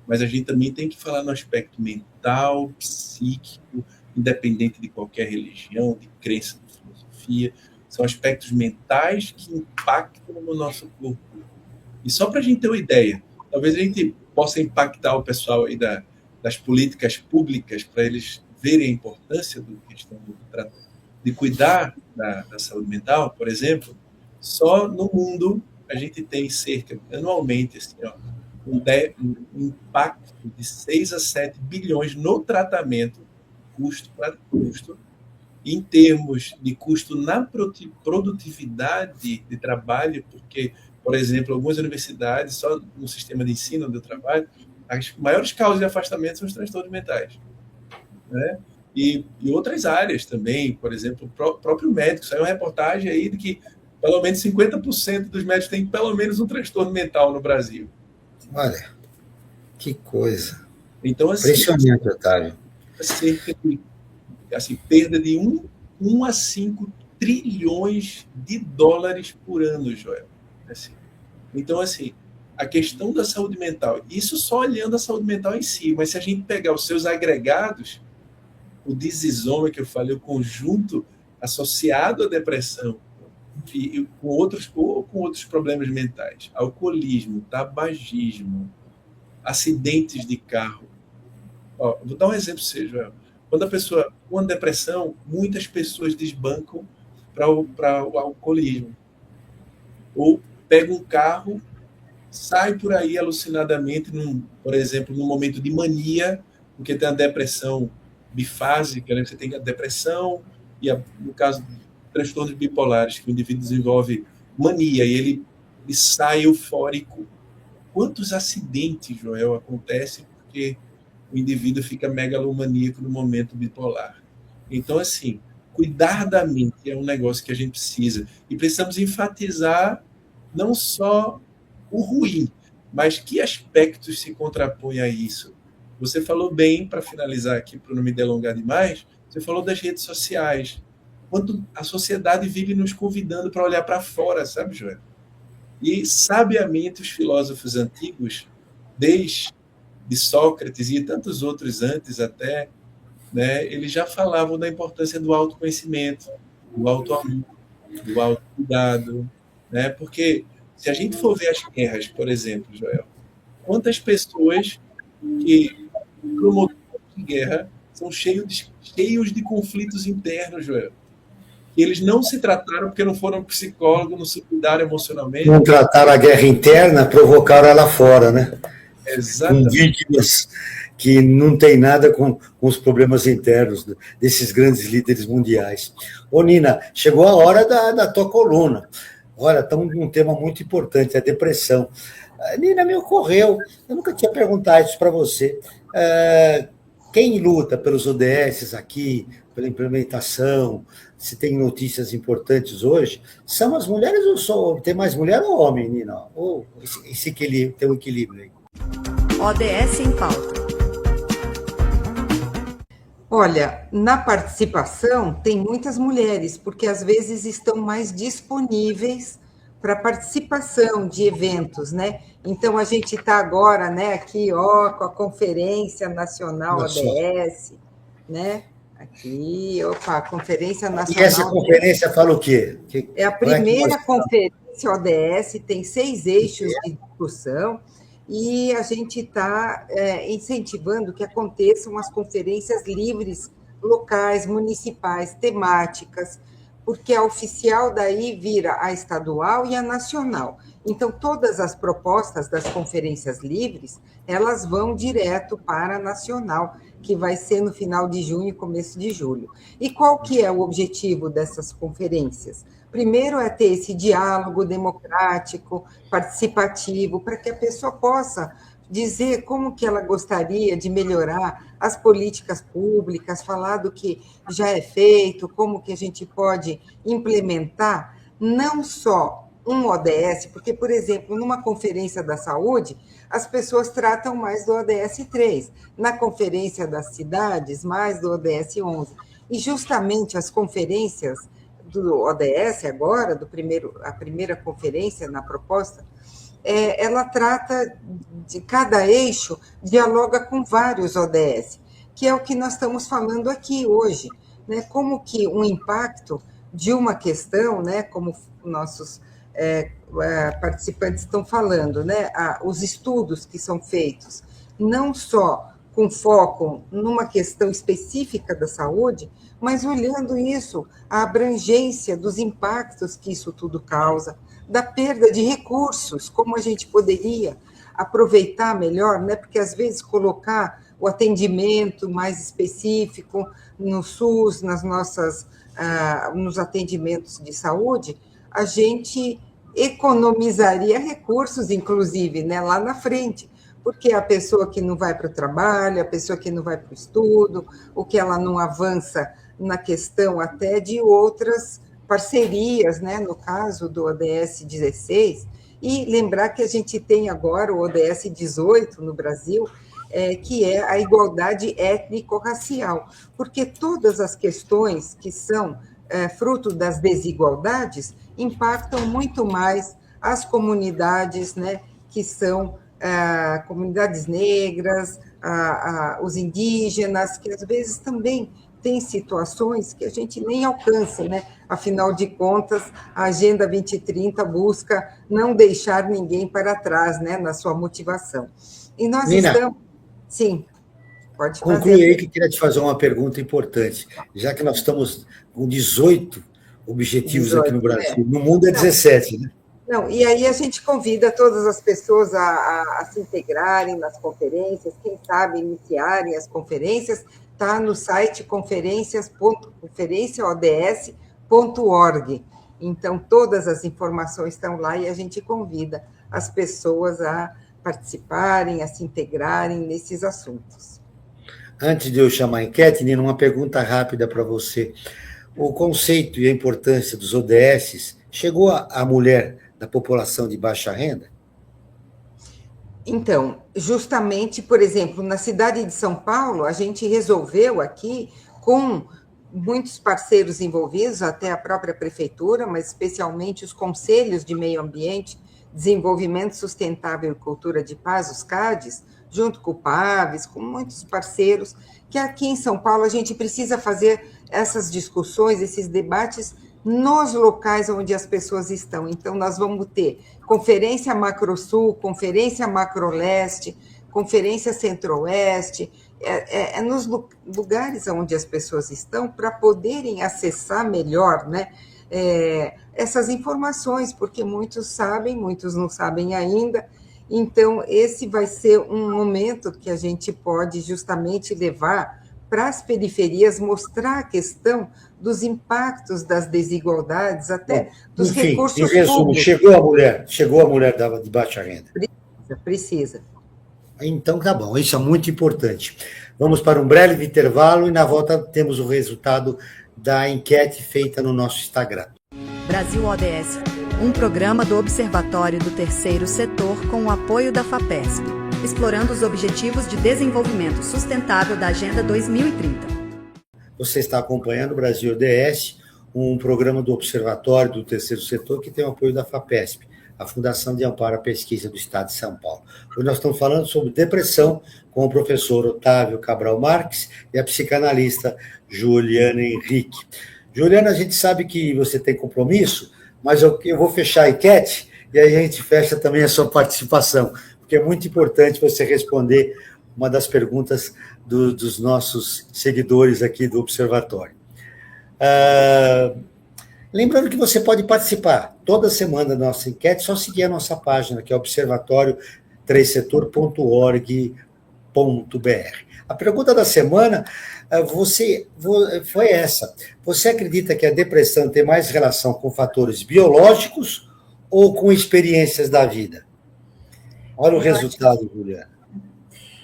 mas a gente também tem que falar no aspecto mental, psíquico, independente de qualquer religião, de crença, de filosofia. São aspectos mentais que impactam no nosso corpo. E só para a gente ter uma ideia, talvez a gente possa impactar o pessoal aí das políticas públicas para eles verem a importância da questão de cuidar da saúde mental, por exemplo. Só no mundo a gente tem anualmente, assim, ó, um impacto de 6 a 7 bilhões no tratamento, custo para custo, em termos de custo na produtividade de trabalho, porque, por exemplo, algumas universidades, só no sistema de ensino onde eu trabalho, as maiores causas de afastamento são os transtornos mentais. Né? E outras áreas também, por exemplo, o próprio médico. Saiu uma reportagem aí de que pelo menos 50% dos médicos têm pelo menos um transtorno mental no Brasil. Olha, que coisa. Então, assim, impressionante, Otávio. Cerca de perda de 1 a 5 trilhões de dólares por ano, Joel. Assim. Então, assim, a questão da saúde mental, isso só olhando a saúde mental em si, mas se a gente pegar os seus agregados, o disisoma que eu falei, o conjunto associado à depressão e com outros problemas mentais, alcoolismo, tabagismo, acidentes de carro. Ó, vou dar um exemplo, Joel. Quando a pessoa com uma depressão, muitas pessoas desbancam para o alcoolismo. Ou pega um carro, sai por aí alucinadamente, por exemplo, num momento de mania, porque tem a depressão bifásica, né? Você tem a depressão e, no caso de transtornos bipolares, que o indivíduo desenvolve mania e ele sai eufórico. Quantos acidentes, Joel, acontecem porque o indivíduo fica megalomaníaco no momento bipolar? Então, assim, cuidar da mente é um negócio que a gente precisa. E precisamos enfatizar não só o ruim, mas que aspectos se contrapõem a isso. Você falou bem, para finalizar aqui, para não me delongar demais, você falou das redes sociais. Quanto a sociedade vive nos convidando para olhar para fora, sabe, Joel? E, sabiamente, os filósofos antigos, desde Sócrates e tantos outros antes até, né, eles já falavam da importância do autoconhecimento, do autoamor, do autocuidado, né? Porque se a gente for ver as guerras, por exemplo, Joel, quantas pessoas que promotoras de guerra são cheios de conflitos internos, Joel? E eles não se trataram porque não foram psicólogos, não se cuidaram emocionalmente. Não trataram a guerra interna, provocaram ela fora, né? Exatamente. Com vítimas que não tem nada com os problemas internos desses grandes líderes mundiais. Ô, Nina, chegou a hora da tua coluna. Olha, estamos num tema muito importante, a depressão. Nina, me ocorreu, eu nunca tinha perguntado isso para você. Quem luta pelos ODS aqui, pela implementação, se tem notícias importantes hoje, são as mulheres ou tem mais mulher ou homem, Nina? Ou esse equilíbrio, tem um equilíbrio aí? ODS em pauta. Olha, na participação tem muitas mulheres, porque às vezes estão mais disponíveis para participação de eventos, né? Então a gente está agora, né, aqui, ó, com a Conferência Nacional ODS, né? Aqui, opa, Conferência Nacional. E essa conferência fala o quê? É a primeira conferência ODS, tem 6 eixos de discussão, e a gente está incentivando que aconteçam as conferências livres, locais, municipais, temáticas, porque a oficial daí vira a estadual e a nacional. Então, todas as propostas das conferências livres, elas vão direto para a nacional. que vai ser no final de junho e começo de julho. E qual que é o objetivo dessas conferências? Primeiro é ter esse diálogo democrático, participativo, para que a pessoa possa dizer como que ela gostaria de melhorar as políticas públicas, falar do que já é feito, como que a gente pode implementar, não só um ODS, porque, por exemplo, numa conferência da saúde, as pessoas tratam mais do ODS 3, na conferência das cidades, mais do ODS 11. E justamente as conferências do ODS agora, a primeira conferência na proposta, ela trata de cada eixo, dialoga com vários ODS, que é o que nós estamos falando aqui hoje, né? Como que um impacto de uma questão, né? Como nossos participantes estão falando, né? Os estudos que são feitos, não só com foco numa questão específica da saúde, mas olhando isso, a abrangência dos impactos que isso tudo causa, da perda de recursos, como a gente poderia aproveitar melhor, né? Porque às vezes colocar o atendimento mais específico no SUS, nos atendimentos de saúde, a gente economizaria recursos, inclusive, né, lá na frente, porque a pessoa que não vai para o trabalho, a pessoa que não vai para o estudo, o que ela não avança na questão até de outras parcerias, né, no caso do ODS 16, e lembrar que a gente tem agora o ODS 18 no Brasil, que é a igualdade étnico-racial, porque todas as questões que são fruto das desigualdades impactam muito mais as comunidades, né, que são comunidades negras, os indígenas, que às vezes também tem situações que a gente nem alcança, né? Afinal de contas, a Agenda 2030 busca não deixar ninguém para trás, né, na sua motivação. E nós Nina, estamos... Sim, pode fazer. Conclui aí que queria te fazer uma pergunta importante, já que nós estamos com 18 objetivos 18, aqui no Brasil, no mundo é 17, né? Não, e aí a gente convida todas as pessoas a se integrarem nas conferências, quem sabe iniciarem as conferências, está no site conferenciaods.org. Então, todas as informações estão lá e a gente convida as pessoas a participarem, a se integrarem nesses assuntos. Antes de eu chamar a enquete, Nina, uma pergunta rápida para você. O conceito e a importância dos ODS chegou à mulher da população de baixa renda? Então, justamente, por exemplo, na cidade de São Paulo, a gente resolveu aqui, com muitos parceiros envolvidos, até a própria prefeitura, mas especialmente os conselhos de meio ambiente, desenvolvimento sustentável e cultura de paz, os CADES, junto com o PAVES, com muitos parceiros, que aqui em São Paulo a gente precisa fazer essas discussões, esses debates nos locais onde as pessoas estão. Então, nós vamos ter Conferência Macro-Sul, Conferência Macro-Leste, Conferência Centro-Oeste, nos lugares onde as pessoas estão, para poderem acessar melhor, né, essas informações, porque muitos sabem, muitos não sabem ainda. Então, esse vai ser um momento que a gente pode justamente levar para as periferias, mostrar a questão dos impactos das desigualdades, até dos recursos públicos. Em resumo, chegou a mulher de baixa renda. Precisa. Então, tá bom, isso é muito importante. Vamos para um breve intervalo e na volta temos o resultado da enquete feita no nosso Instagram. Brasil ODS, um programa do Observatório do Terceiro Setor com o apoio da FAPESP, explorando os Objetivos de Desenvolvimento Sustentável da Agenda 2030. Você está acompanhando o Brasil ODS, um programa do Observatório do Terceiro Setor que tem o apoio da FAPESP, a Fundação de Amparo à Pesquisa do Estado de São Paulo. Hoje nós estamos falando sobre depressão com o professor Otávio Cabral Marques e a psicanalista Juliana Henrique. Juliana, a gente sabe que você tem compromisso, mas eu vou fechar a enquete e aí a gente fecha também a sua participação, porque é muito importante você responder uma das perguntas dos nossos seguidores aqui do Observatório. Lembrando que você pode participar toda semana da nossa enquete, só seguir a nossa página, que é observatório3setor.org.br. A pergunta da semana foi essa. Você acredita que a depressão tem mais relação com fatores biológicos ou com experiências da vida? Olha o resultado, Juliana.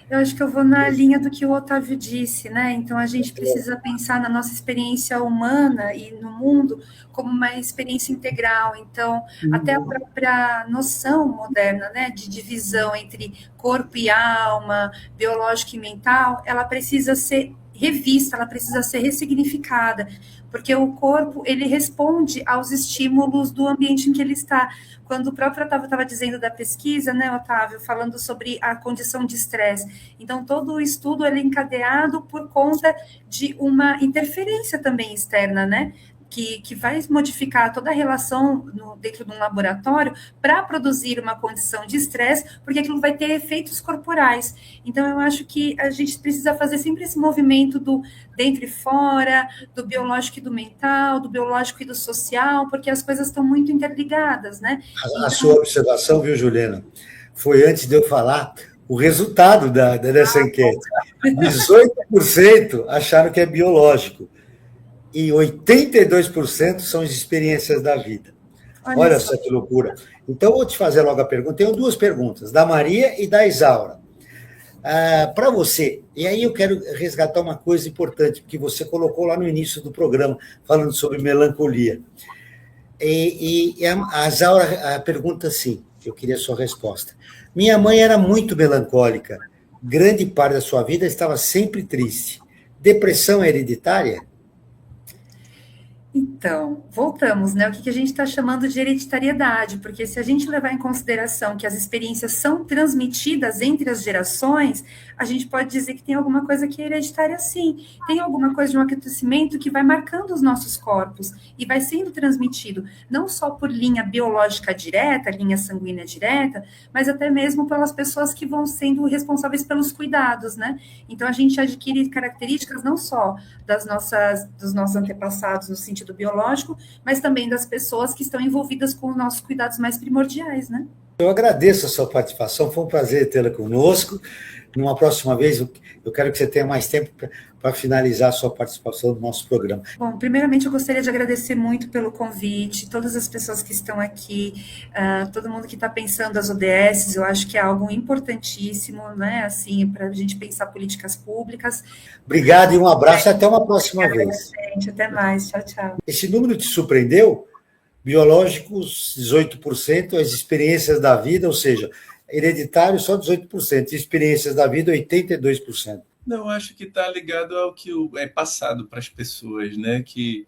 Eu acho que eu vou na linha do que o Otávio disse, né? Então, a gente precisa pensar na nossa experiência humana e no mundo como uma experiência integral. Então, até a própria noção moderna, né, de divisão entre corpo e alma, biológico e mental, ela precisa ser revista, ela precisa ser ressignificada, porque o corpo, ele responde aos estímulos do ambiente em que ele está. Quando o próprio Otávio estava dizendo da pesquisa, né, Otávio, falando sobre a condição de estresse. Então, todo o estudo ele é encadeado por conta de uma interferência também externa, né? Que vai modificar toda a relação dentro de um laboratório para produzir uma condição de estresse, porque aquilo vai ter efeitos corporais. Então, eu acho que a gente precisa fazer sempre esse movimento do dentro e fora, do biológico e do mental, do biológico e do social, porque as coisas estão muito interligadas, né? A sua observação, viu, Juliana, foi antes de eu falar o resultado dessa enquete. 18% acharam que é biológico e 82% são as experiências da vida. Olha só que loucura. Então, vou te fazer logo a pergunta. Tenho duas perguntas, da Maria e da Isaura. Para você, e aí eu quero resgatar uma coisa importante, que você colocou lá no início do programa, falando sobre melancolia. E a Isaura pergunta assim, eu queria a sua resposta. Minha mãe era muito melancólica, grande parte da sua vida estava sempre triste. Depressão é hereditária? Então, voltamos, né? O que a gente está chamando de hereditariedade, porque se a gente levar em consideração que as experiências são transmitidas entre as gerações, a gente pode dizer que tem alguma coisa que é hereditária, sim. Tem alguma coisa de um acontecimento que vai marcando os nossos corpos e vai sendo transmitido, não só por linha biológica direta, linha sanguínea direta, mas até mesmo pelas pessoas que vão sendo responsáveis pelos cuidados, né? Então, a gente adquire características não só dos nossos antepassados no sentido biológico, mas também das pessoas que estão envolvidas com os nossos cuidados mais primordiais, né? Eu agradeço a sua participação, foi um prazer tê-la conosco. Numa próxima vez, eu quero que você tenha mais tempo para finalizar a sua participação no nosso programa. Bom, primeiramente eu gostaria de agradecer muito pelo convite, todas as pessoas que estão aqui, todo mundo que está pensando as ODS, eu acho que é algo importantíssimo, né, assim, para a gente pensar políticas públicas. Obrigado e um abraço, até uma próxima vez. Gente, até mais, tchau, tchau. Esse número te surpreendeu? Biológicos, 18%, as experiências da vida, ou seja, hereditário só 18%, experiências da vida, 82%. Não, eu acho que está ligado ao que é passado para as pessoas, né? Que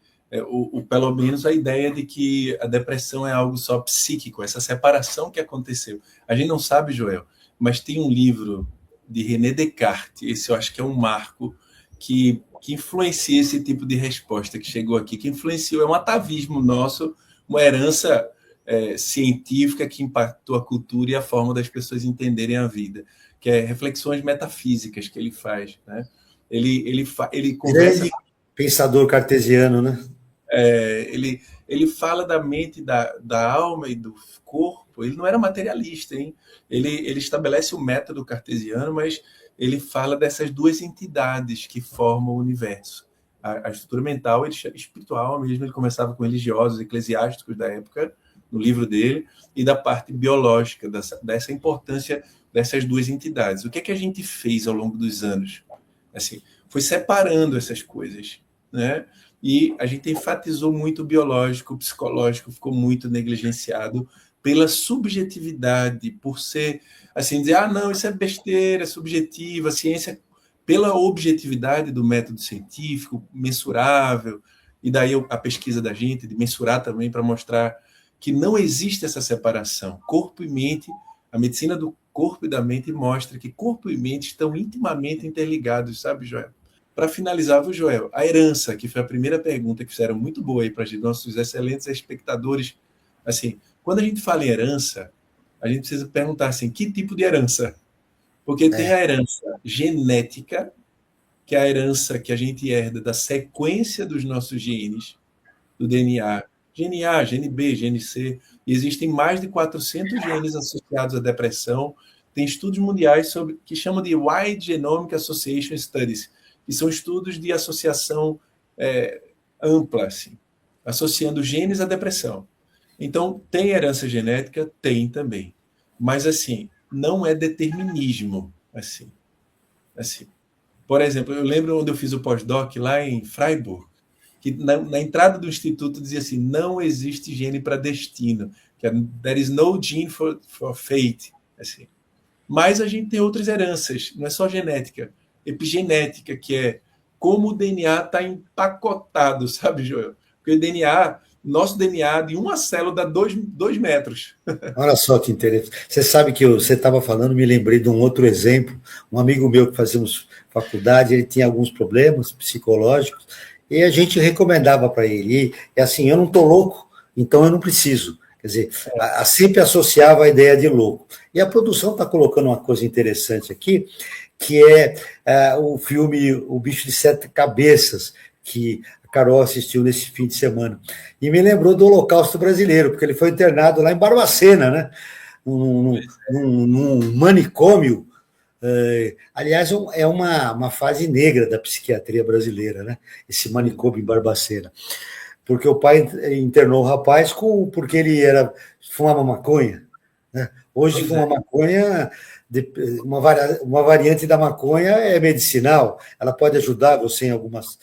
pelo menos a ideia de que a depressão é algo só psíquico, essa separação que aconteceu. A gente não sabe, Joel, mas tem um livro de René Descartes, esse eu acho que é um marco que influencia esse tipo de resposta que chegou aqui, que influenciou, é um atavismo nosso, uma herança científica que impactou a cultura e a forma das pessoas entenderem a vida, que é reflexões metafísicas que ele faz, né? Ele conversa... Grande pensador cartesiano, né? Ele fala da mente, da alma e do corpo. Ele não era materialista, hein? Ele estabelece o método cartesiano, mas ele fala dessas duas entidades que formam o universo. A estrutura mental e espiritual mesmo, ele começava com religiosos, eclesiásticos da época, no livro dele, e da parte biológica, dessa importância dessas duas entidades. O que é que a gente fez ao longo dos anos? Assim, foi separando essas coisas, né? E a gente enfatizou muito o biológico, o psicológico ficou muito negligenciado pela subjetividade, por ser, assim, dizer, não, isso é besteira, é subjetiva, a ciência, pela objetividade do método científico, mensurável, e daí a pesquisa da gente, de mensurar também para mostrar que não existe essa separação. Corpo e mente, a medicina do corpo e da mente mostra que corpo e mente estão intimamente interligados, sabe, Joel? Para finalizar, viu, Joel, a herança, que foi a primeira pergunta que fizeram muito boa aí para os nossos excelentes espectadores. Assim, quando a gente fala em herança, a gente precisa perguntar assim, que tipo de herança? Porque tem a herança genética, que é a herança que a gente herda da sequência dos nossos genes, do DNA, gene A, gene B, gene C, e existem mais de 400 genes associados à depressão, tem estudos mundiais sobre que chamam de Wide Genomic Association Studies, que são estudos de associação ampla, assim, associando genes à depressão. Então, tem herança genética? Tem também. Mas, assim, não é determinismo, assim. Por exemplo, eu lembro onde eu fiz o pós-doc, lá em Freiburg, que na entrada do instituto dizia assim, não existe gene para destino, que é, there is no gene for fate, assim. Mas a gente tem outras heranças, não é só genética, epigenética, que é como o DNA está empacotado, sabe, Joel? Porque o DNA, nosso DNA de uma célula dá 2 metros. Olha só que interessante. Você sabe que você estava falando, me lembrei de um outro exemplo. Um amigo meu que fazíamos faculdade, ele tinha alguns problemas psicológicos, e a gente recomendava para ele. E assim, eu não estou louco, então eu não preciso. Quer dizer, sempre associava a ideia de louco. E a produção está colocando uma coisa interessante aqui, que é o filme O Bicho de Sete Cabeças, que a Carol assistiu nesse fim de semana. E me lembrou do Holocausto Brasileiro, porque ele foi internado lá em Barbacena, né? Num manicômio. Aliás, é uma fase negra da psiquiatria brasileira, né? Esse manicômio em Barbacena. Porque o pai internou o rapaz porque ele fumava maconha, né? Hoje, fumar maconha, uma variante da maconha é medicinal, ela pode ajudar você em algumas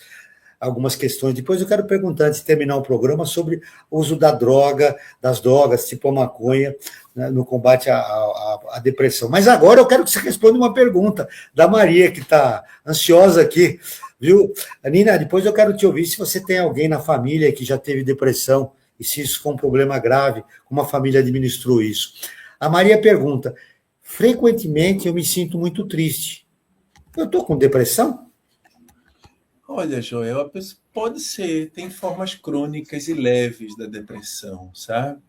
questões. Depois eu quero perguntar, antes de terminar o programa, sobre o uso das drogas, tipo a maconha, né, no combate à depressão. Mas agora eu quero que você responda uma pergunta da Maria, que está ansiosa aqui, viu? Nina, depois eu quero te ouvir se você tem alguém na família que já teve depressão e se isso foi um problema grave, como a família administrou isso. A Maria pergunta, frequentemente eu me sinto muito triste. Eu estou com depressão? Olha, Joel, a pessoa pode ser, tem formas crônicas e leves da depressão, sabe?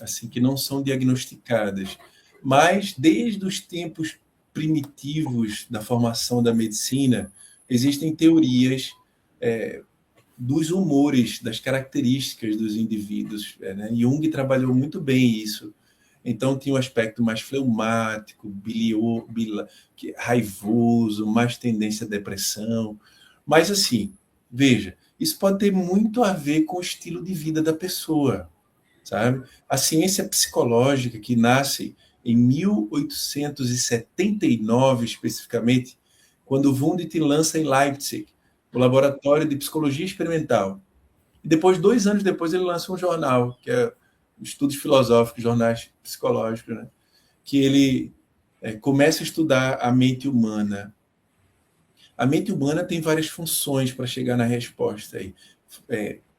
Assim, que não são diagnosticadas. Mas, desde os tempos primitivos da formação da medicina, existem teorias dos humores, das características dos indivíduos, né? Jung trabalhou muito bem isso. Então, tinha um aspecto mais fleumático, raivoso, mais tendência à depressão. Mas, assim, veja, isso pode ter muito a ver com o estilo de vida da pessoa, sabe? A ciência psicológica, que nasce em 1879, especificamente, quando Wundt lança em Leipzig o Laboratório de Psicologia Experimental. E depois, 2 anos depois, ele lança um jornal, que é Estudos Filosóficos, Jornais Psicológicos, né? Que ele começa a estudar a mente humana. A mente humana tem várias funções para chegar na resposta aí.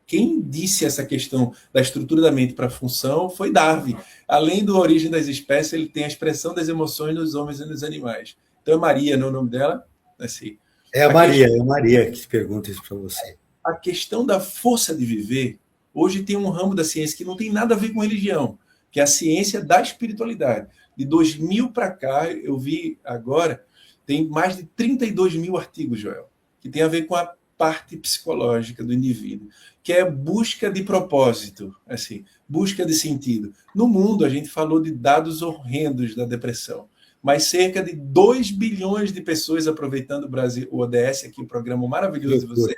Quem disse essa questão da estrutura da mente para a função foi Darwin. Além da origem das espécies, ele tem a expressão das emoções nos homens e nos animais. Então é Maria, não é o nome dela? Assim, é a Maria que pergunta isso para você. A questão da força de viver, hoje tem um ramo da ciência que não tem nada a ver com religião, que é a ciência da espiritualidade. De 2000 para cá, eu vi agora, tem mais de 32 mil artigos, Joel, que tem a ver com a parte psicológica do indivíduo, que é busca de propósito, assim, busca de sentido. No mundo, a gente falou de dados horrendos da depressão, mas cerca de 2 bilhões de pessoas aproveitando o Brasil, o ODS, aqui, o programa maravilhoso de você.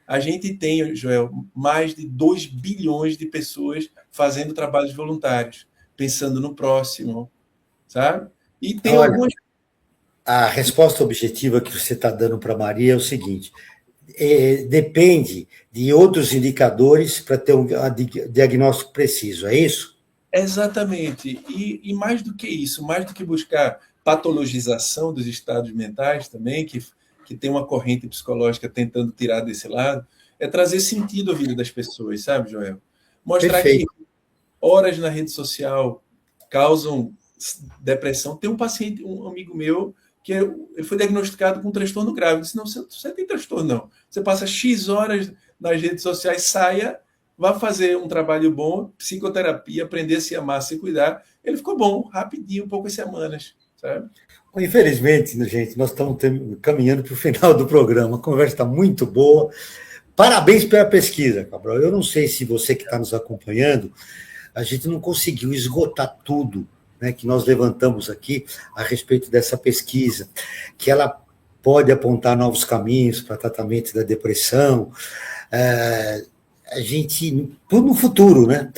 A gente tem, Joel, mais de 2 bilhões de pessoas fazendo trabalhos voluntários, pensando no próximo, sabe? E tem algumas... A resposta objetiva que você está dando para a Maria é o seguinte: depende de outros indicadores para ter um diagnóstico preciso, é isso? Exatamente. E mais do que isso, mais do que buscar patologização dos estados mentais também, que tem uma corrente psicológica tentando tirar desse lado, é trazer sentido à vida das pessoas, sabe, Joel? Mostrar Perfeito. Que horas na rede social causam depressão. Tem um paciente, um amigo meu, que ele foi diagnosticado com um transtorno grave. Eu disse, não, você tem transtorno, não. Você passa X horas nas redes sociais, saia, vá fazer um trabalho bom, psicoterapia, aprender a se amar, a se cuidar. Ele ficou bom, rapidinho, poucas semanas, sabe? Infelizmente, gente, nós estamos caminhando para o final do programa. A conversa está muito boa. Parabéns pela pesquisa, Cabral. Eu não sei se você que está nos acompanhando, a gente não conseguiu esgotar tudo né, que nós levantamos aqui a respeito dessa pesquisa, que ela pode apontar novos caminhos para tratamento da depressão, a gente, tudo no futuro, né?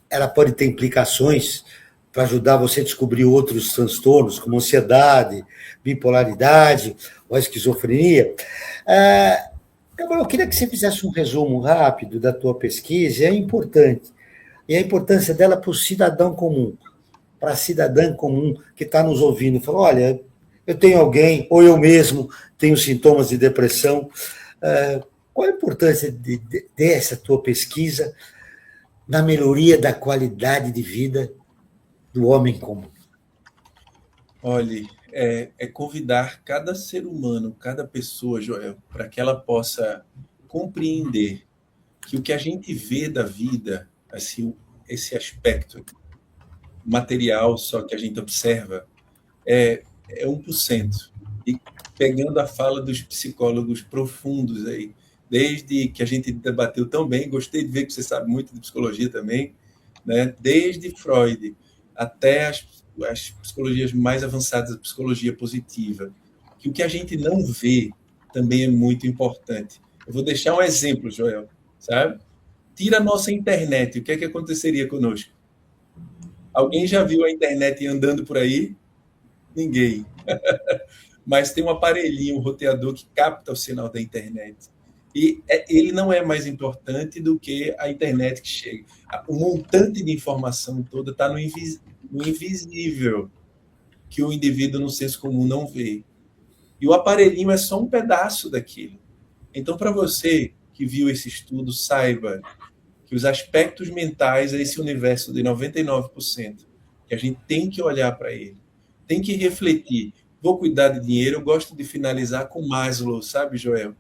Ela pode ter implicações para ajudar você a descobrir outros transtornos, como ansiedade, bipolaridade ou a esquizofrenia. Gabriel, eu queria que você fizesse um resumo rápido da tua pesquisa, é importante. E a importância dela para o cidadão comum, para a cidadã comum que está nos ouvindo. Falou, olha, eu tenho alguém, ou eu mesmo tenho sintomas de depressão. Qual a importância dessa tua pesquisa na melhoria da qualidade de vida do homem comum? Olhe, é convidar cada ser humano, cada pessoa, Joel, para que ela possa compreender que o que a gente vê da vida, assim, esse aspecto material só que a gente observa, é 1%. E pegando a fala dos psicólogos profundos aí, desde que a gente debateu tão bem, gostei de ver que você sabe muito de psicologia também, né? Desde Freud até as psicologias mais avançadas, a psicologia positiva, que o que a gente não vê também é muito importante. Eu vou deixar um exemplo, Joel, sabe? Tira a nossa internet, o que é que aconteceria conosco? Alguém já viu a internet andando por aí? Ninguém. Mas tem um aparelhinho, um roteador que capta o sinal da internet. E ele não é mais importante do que a internet que chega. O montante de informação toda está no invisível, que o indivíduo no senso comum não vê. E o aparelhinho é só um pedaço daquilo. Então, para você que viu esse estudo, saiba que os aspectos mentais é esse universo de 99%, que a gente tem que olhar para ele, tem que refletir. Vou cuidar de dinheiro, eu gosto de finalizar com Maslow, sabe, Joel?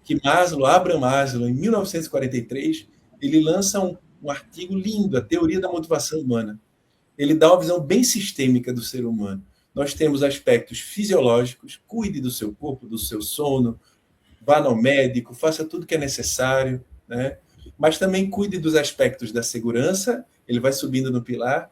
Que Abraham Maslow, em 1943, ele lança um artigo lindo, a Teoria da Motivação Humana. Ele dá uma visão bem sistêmica do ser humano. Nós temos aspectos fisiológicos, cuide do seu corpo, do seu sono, vá ao médico, faça tudo que é necessário, né? Mas também cuide dos aspectos da segurança, ele vai subindo no pilar,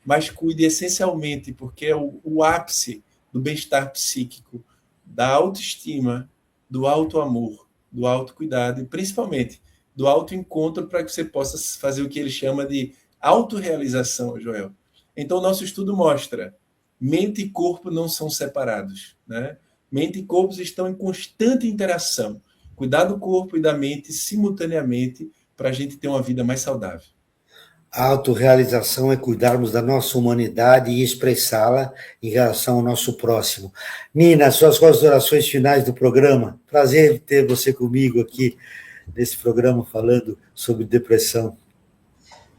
mas cuide essencialmente, porque é o ápice do bem-estar psíquico, da autoestima, do auto-amor, do autocuidado e, principalmente, do auto-encontro para que você possa fazer o que ele chama de autorrealização, Joel. Então, o nosso estudo mostra mente e corpo não são separados, né? Mente e corpo estão em constante interação. Cuidar do corpo e da mente simultaneamente para a gente ter uma vida mais saudável. A autorrealização é cuidarmos da nossa humanidade e expressá-la em relação ao nosso próximo. Nina, suas considerações finais do programa. Prazer ter você comigo aqui nesse programa falando sobre depressão.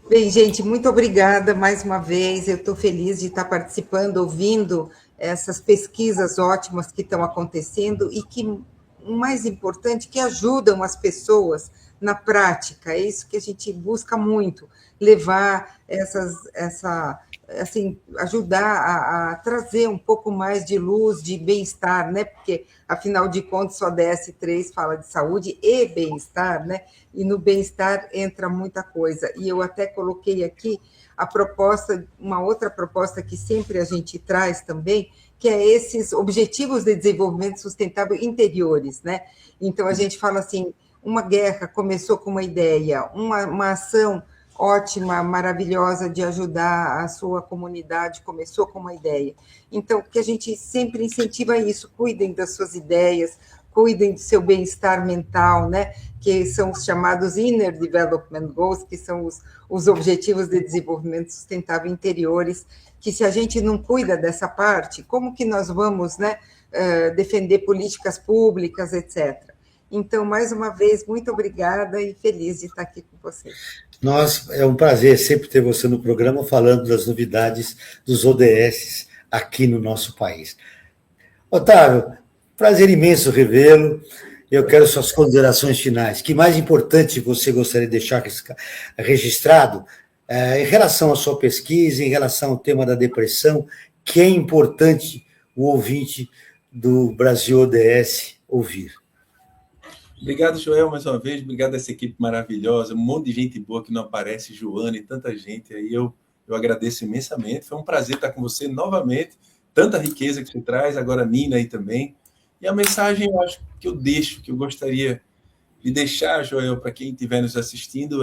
Bem, gente, muito obrigada mais uma vez. Eu estou feliz de estar participando, ouvindo essas pesquisas ótimas que estão acontecendo e que, o mais importante, que ajudam as pessoas na prática. É isso que a gente busca muito, levar ajudar a trazer um pouco mais de luz, de bem-estar, né? Porque, afinal de contas, o ODS 3 fala de saúde e bem-estar, né? E no bem-estar entra muita coisa. E eu até coloquei aqui a proposta, uma outra proposta que sempre a gente traz também, que é esses Objetivos de Desenvolvimento Sustentável interiores, né? Então, a gente fala assim, uma guerra começou com uma ideia, uma ação ótima, maravilhosa de ajudar a sua comunidade, começou com uma ideia. Então, que a gente sempre incentiva isso, cuidem das suas ideias, cuidem do seu bem-estar mental, né? Que são os chamados Inner Development Goals, que são os Objetivos de Desenvolvimento Sustentável interiores, que se a gente não cuida dessa parte, como que nós vamos, né, defender políticas públicas, etc. Então, mais uma vez, muito obrigada e feliz de estar aqui com vocês. É um prazer sempre ter você no programa falando das novidades dos ODS aqui no nosso país. Otávio, prazer imenso revê-lo. Eu quero suas considerações finais. O que mais importante você gostaria de deixar registrado em relação à sua pesquisa, em relação ao tema da depressão, que é importante o ouvinte do Brasil ODS ouvir? Obrigado, Joel, mais uma vez. Obrigado a essa equipe maravilhosa. Um monte de gente boa que não aparece, Joana e tanta gente aí. Eu Eu agradeço imensamente. Foi um prazer estar com você novamente. Tanta riqueza que você traz, agora a Nina aí também. E a mensagem, eu acho que eu deixo, que eu gostaria de deixar, Joel, para quem estiver nos assistindo,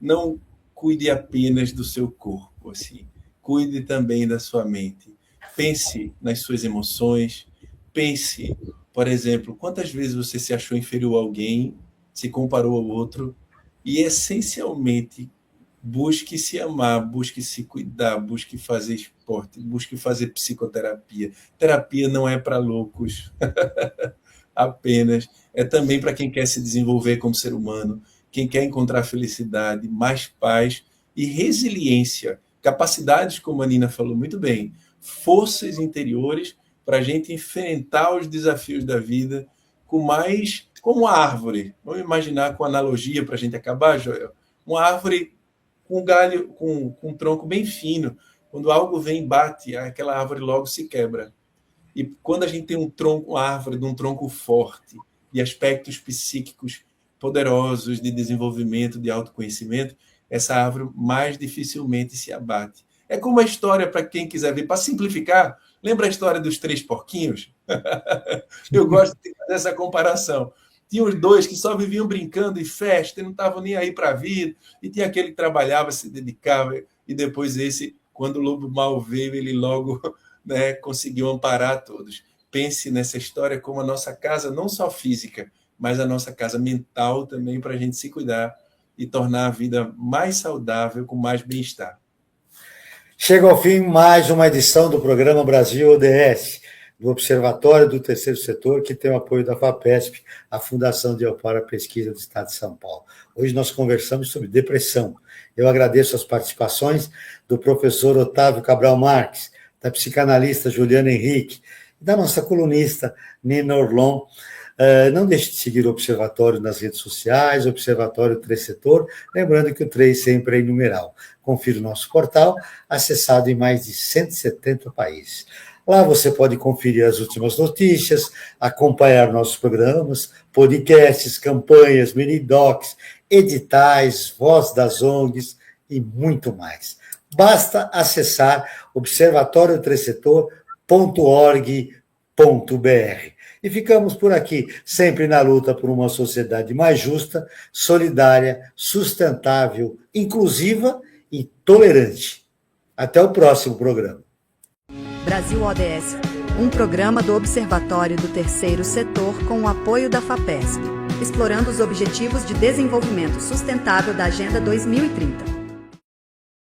não cuide apenas do seu corpo, assim. Cuide também da sua mente. Pense nas suas emoções. Pense, por exemplo, quantas vezes você se achou inferior a alguém, se comparou ao outro, e essencialmente busque se amar, busque se cuidar, busque fazer esporte, busque fazer psicoterapia. Terapia não é para loucos apenas, é também para quem quer se desenvolver como ser humano, quem quer encontrar felicidade, mais paz e resiliência, capacidades, como a Nina falou muito bem, forças interiores para a gente enfrentar os desafios da vida com mais, como a árvore. Vamos imaginar com analogia para a gente acabar, Joel? Uma árvore com um galho, com um tronco bem fino. Quando algo vem e bate, aquela árvore logo se quebra. E quando a gente tem uma árvore de um tronco forte, de aspectos psíquicos poderosos, de desenvolvimento, de autoconhecimento, essa árvore mais dificilmente se abate. É como a história, para quem quiser ver, para simplificar, lembra a história dos 3 porquinhos? Eu gosto de fazer essa comparação. Tinha os 2 que só viviam brincando em festa, e não estavam nem aí para a vida, e tinha aquele que trabalhava, se dedicava, e depois esse, quando o lobo mau veio, ele logo conseguiu amparar todos. Pense nessa história como a nossa casa, não só física, mas a nossa casa mental também, para a gente se cuidar e tornar a vida mais saudável, com mais bem-estar. Chega ao fim mais uma edição do programa Brasil ODS, do Observatório do Terceiro Setor, que tem o apoio da FAPESP, a Fundação de Amparo à Pesquisa do Estado de São Paulo. Hoje nós conversamos sobre depressão. Eu agradeço as participações do professor Otávio Cabral Marques, da psicanalista Juliana Henrique, e da nossa colunista Nina Orlon. Não deixe de seguir o Observatório nas redes sociais, Observatório 3 Setor, lembrando que o 3 sempre é em numeral. Confira o nosso portal, acessado em mais de 170 países. Lá você pode conferir as últimas notícias, acompanhar nossos programas, podcasts, campanhas, mini-docs, editais, voz das ONGs e muito mais. Basta acessar observatório3setor.org.br. E ficamos por aqui, sempre na luta por uma sociedade mais justa, solidária, sustentável, inclusiva e tolerante. Até o próximo programa. Brasil ODS, um programa do Observatório do Terceiro Setor com o apoio da FAPESP, explorando os Objetivos de Desenvolvimento Sustentável da Agenda 2030.